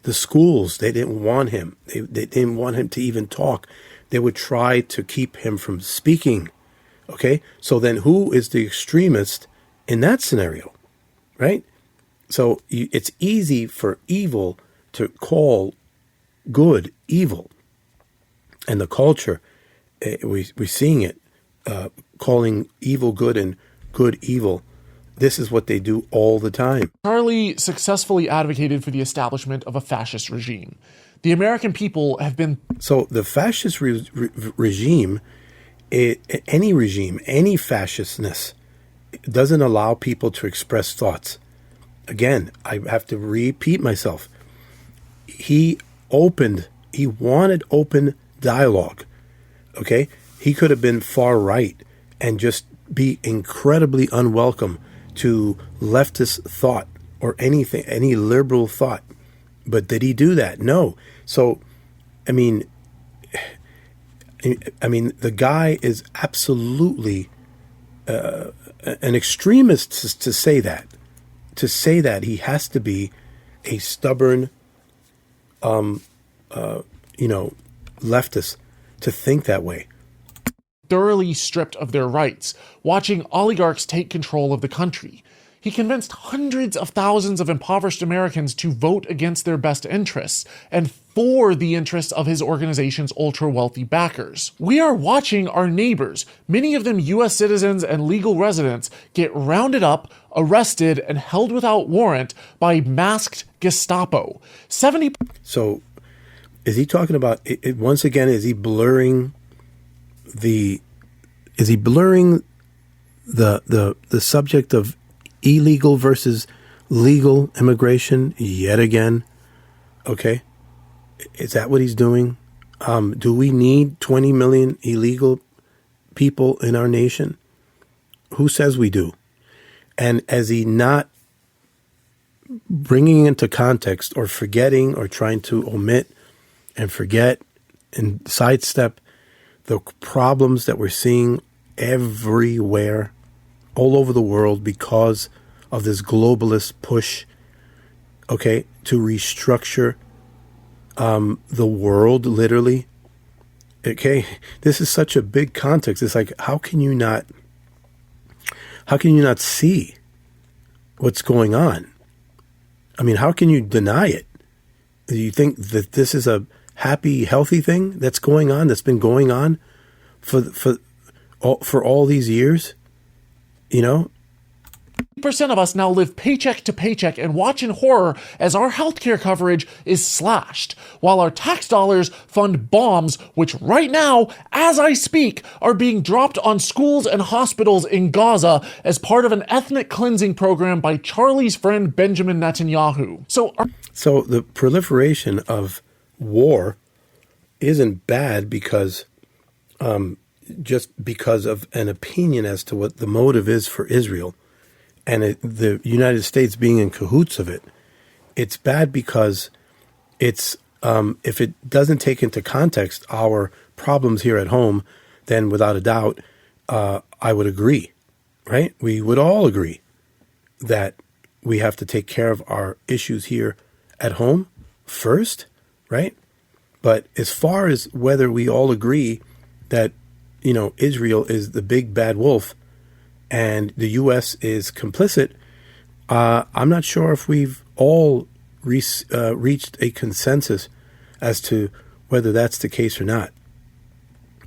S1: the schools. They didn't want him. They didn't want him to even talk. They would try to keep him from speaking. Okay? So then who is the extremist in that scenario? Right? So it's easy for evil to call good evil. And the culture, we're seeing it, calling evil good and good evil. This is what they do all the time.
S4: Charlie successfully advocated for the establishment of a fascist regime. The American people have been...
S1: So the fascist regime, any regime, any fascistness, doesn't allow people to express thoughts. Again, I have to repeat myself. He wanted open dialogue. Okay? He could have been far right and just be incredibly unwelcome to leftist thought or anything, any liberal thought. But did he do that? No. So, I mean, the guy is absolutely an extremist to say that. To say that, he has to be a stubborn, leftist to think that way.
S4: Thoroughly stripped of their rights, watching oligarchs take control of the country. He convinced hundreds of thousands of impoverished Americans to vote against their best interests and for the interests of his organization's ultra-wealthy backers. We are watching our neighbors, many of them U.S. citizens and legal residents, get rounded up, arrested, and held without warrant by masked Gestapo.
S1: So, is he talking about, once again, is he blurring the subject of illegal versus legal immigration yet again? Okay. Is that what he's doing? Do we need 20 million illegal people in our nation? Who says we do? And is he not bringing into context or forgetting or trying to omit and forget and sidestep the problems that we're seeing everywhere, all over the world, because of this globalist push, okay, to restructure the world, literally? Okay, this is such a big context. It's like, how can you not see what's going on? I mean, how can you deny it? Do you think that this is a happy, healthy thing that's going on, that's been going on for all these years?
S4: percent of us now live paycheck to paycheck and watch in horror as our healthcare coverage is slashed, while our tax dollars fund bombs which right now, as I speak, are being dropped on schools and hospitals in Gaza as part of an ethnic cleansing program by Charlie's friend Benjamin Netanyahu. So
S1: the proliferation of war isn't bad because just because of an opinion as to what the motive is for Israel and the United States being in cahoots of it. It's bad because it's if it doesn't take into context our problems here at home, then without a doubt, I would agree, right? We would all agree that we have to take care of our issues here at home first, right? But as far as whether we all agree that, Israel is the big bad wolf and the U.S. is complicit, I'm not sure if we've all reached a consensus as to whether that's the case or not.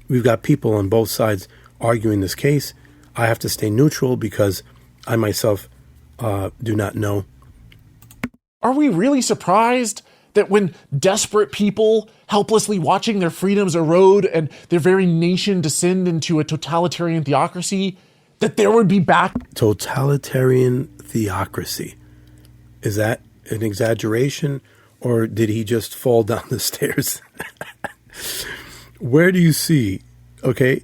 S1: We've got people on both sides arguing this case. I have to stay neutral because I myself do not know.
S4: Are we really surprised that when desperate people helplessly watching their freedoms erode and their very nation descend into a totalitarian theocracy, that there would be
S1: Totalitarian theocracy. Is that an exaggeration, or did he just fall down the stairs? Where do you see? Okay,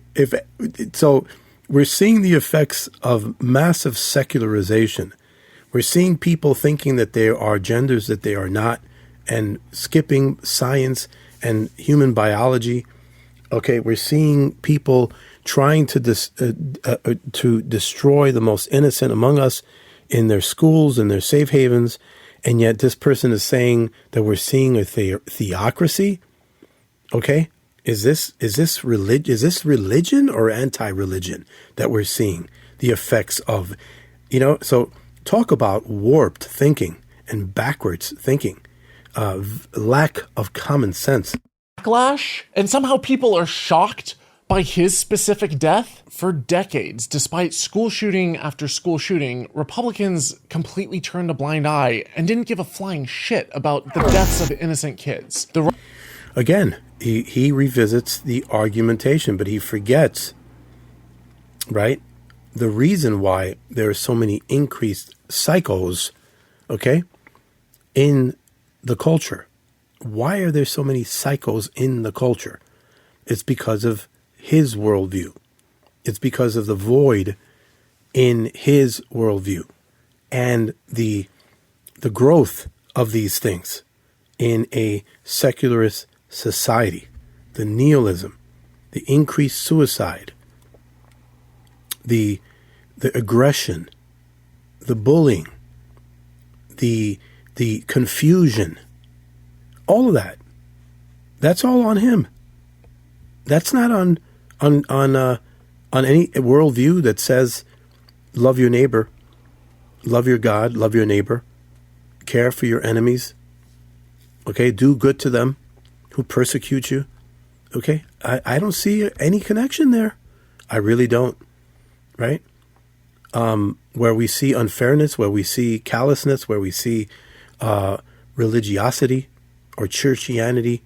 S1: so we're seeing the effects of massive secularization. We're seeing people thinking that there are genders that they are not, and skipping science and human biology. Okay, we're seeing people trying to destroy the most innocent among us in their schools and their safe havens, and yet this person is saying that we're seeing a theocracy. Okay, is this religion or anti-religion that we're seeing the effects of? So talk about warped thinking and backwards thinking. Lack of common sense.
S4: Backlash, and somehow people are shocked by his specific death. For decades, despite school shooting after school shooting, Republicans completely turned a blind eye and didn't give a flying shit about the deaths of innocent kids.
S1: Again, he revisits the argumentation, but he forgets, right, the reason why there are so many increased psychos, okay, in the culture. Why are there so many psychos in the culture? It's because of his worldview. It's because of the void in his worldview and the growth of these things in a secularist society, the nihilism, the increased suicide, the aggression, the bullying, the confusion, all of that. That's all on him. That's not on any worldview that says love your neighbor, love your God, love your neighbor, care for your enemies. Okay, do good to them who persecute you. Okay, I don't see any connection there. I really don't. Right? Where we see unfairness, where we see callousness, where we see religiosity or churchianity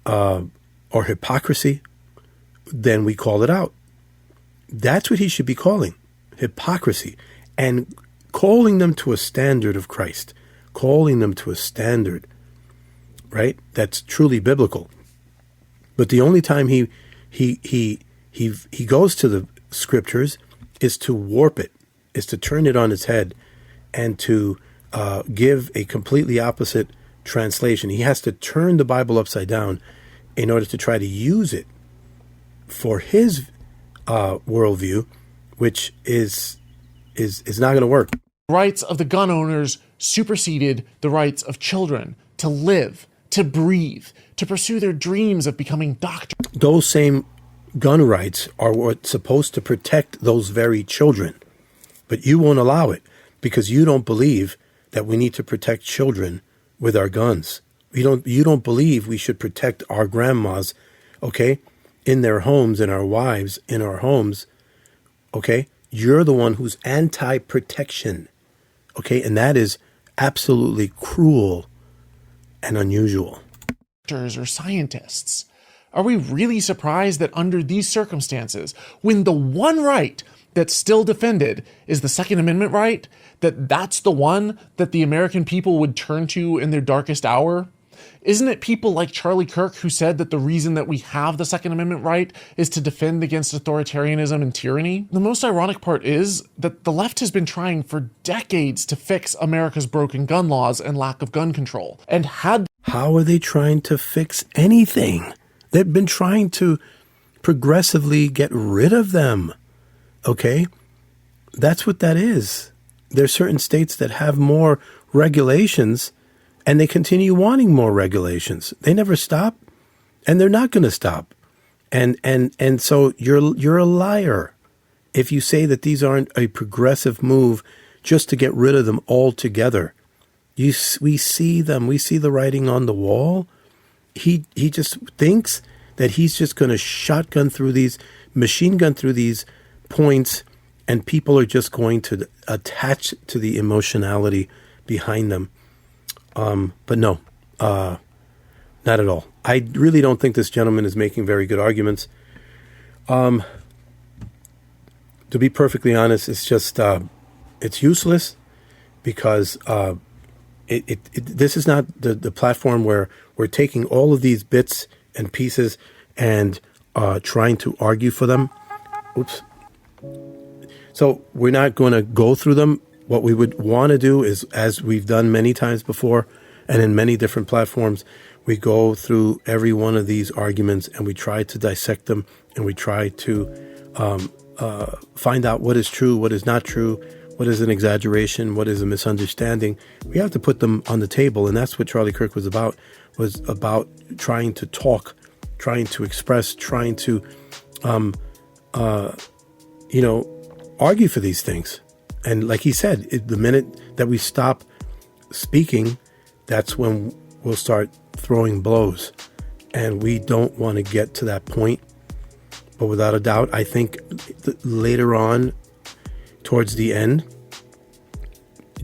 S1: or hypocrisy, then we call it out. That's what he should be calling hypocrisy, and calling them to a standard of Christ, calling them to a standard, right, that's truly biblical. But the only time he goes to the scriptures is to warp it, is to turn it on its head, and to give a completely opposite translation. He has to turn the Bible upside down in order to try to use it for his worldview, which is not going to work.
S4: Rights of the gun owners superseded the rights of children to live, to breathe, to pursue their dreams of becoming doctors.
S1: Those same gun rights are what's supposed to protect those very children, but you won't allow it because you don't believe that we need to protect children with our guns. You don't believe we should protect our grandmas, okay, in their homes, and our wives in our homes, okay, You're the one who's anti-protection. Okay, and that is absolutely cruel and unusual.
S4: Or scientists. Are we really surprised that under these circumstances, when the one right that's still defended is the Second Amendment right, that's the one that the American people would turn to in their darkest hour? Isn't it people like Charlie Kirk who said that the reason that we have the Second Amendment right is to defend against authoritarianism and tyranny? The most ironic part is that the left has been trying for decades to fix America's broken gun laws and lack of gun control. And
S1: how are they trying to fix anything? They've been trying to progressively get rid of them. Okay? That's what that is. There's certain states that have more regulations, and they continue wanting more regulations. They never stop, and they're not going to stop. And so you're a liar if you say that these aren't a progressive move just to get rid of them altogether. We see them. We see the writing on the wall. He just thinks that he's just going to machine gun through these points, and people are just going to attach to the emotionality behind them. But no, not at all. I really don't think this gentleman is making very good arguments. To be perfectly honest, it's just it's useless because this is not the platform where we're taking all of these bits and pieces and trying to argue for them. Oops. So we're not going to go through them. What we would want to do is, as we've done many times before and in many different platforms, we go through every one of these arguments and we try to dissect them, and we try to find out what is true, what is not true, what is an exaggeration, what is a misunderstanding. We have to put them on the table, and that's what Charlie Kirk was about trying to talk, trying to express, trying to, argue for these things. And like he said, the minute that we stop speaking, that's when we'll start throwing blows. And we don't want to get to that point. But without a doubt, I think later on, towards the end,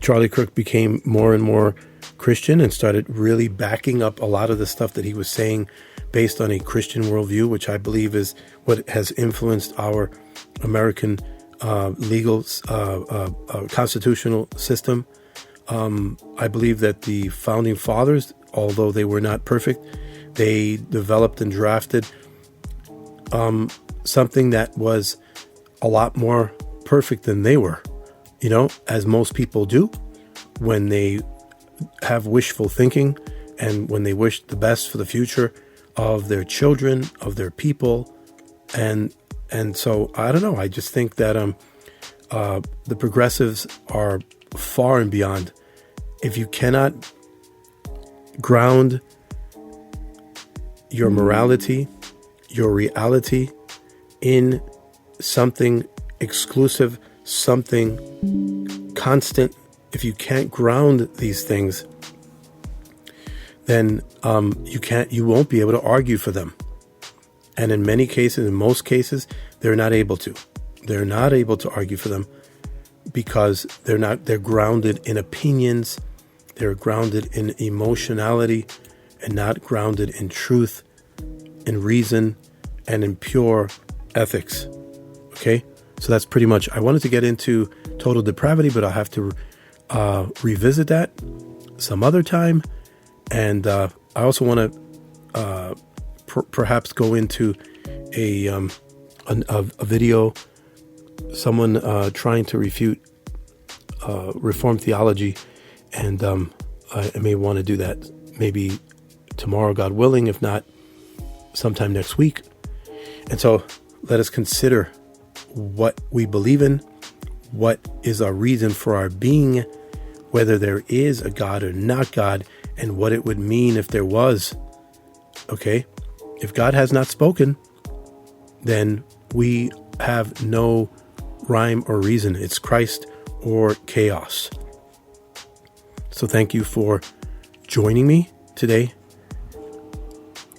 S1: Charlie Kirk became more and more Christian and started really backing up a lot of the stuff that he was saying based on a Christian worldview, which I believe is what has influenced our American legal constitutional system. I believe that the founding fathers, although they were not perfect, they developed and drafted something that was a lot more perfect than they were, as most people do when they have wishful thinking and when they wish the best for the future of their children, of their people. And so, I don't know, I just think that the progressives are far and beyond. If you cannot ground your morality, your reality in something exclusive, something constant, if you can't ground these things, then you won't be able to argue for them. And in many cases, in most cases, they're not able to. They're not able to argue for them because they're grounded in opinions, they're grounded in emotionality, and not grounded in truth, in reason, and in pure ethics. Okay? So that's pretty much, I wanted to get into total depravity, but I'll have to revisit that some other time. And I also want to perhaps go into a video, someone trying to refute Reformed theology, and I may want to do that maybe tomorrow, God willing, if not sometime next week. And so let us consider what we believe in, what is our reason for our being, whether there is a God or not God, and what it would mean if there was. Okay? If God has not spoken, then we have no rhyme or reason. It's Christ or chaos. So thank you for joining me today.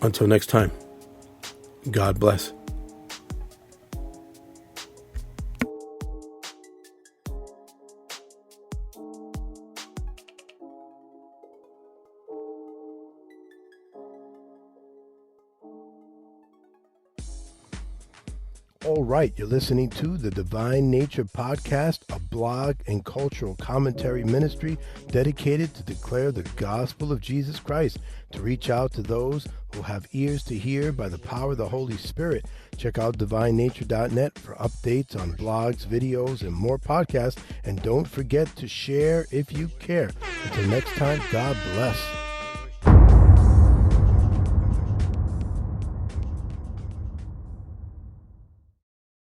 S1: Until next time, God bless. All right, you're listening to the Divine Nature Podcast, a blog and cultural commentary ministry dedicated to declare the gospel of Jesus Christ, to reach out to those who have ears to hear by the power of the Holy Spirit. Check out divinenature.net for updates on blogs, videos, and more podcasts. And don't forget to share if you care. Until next time, God bless.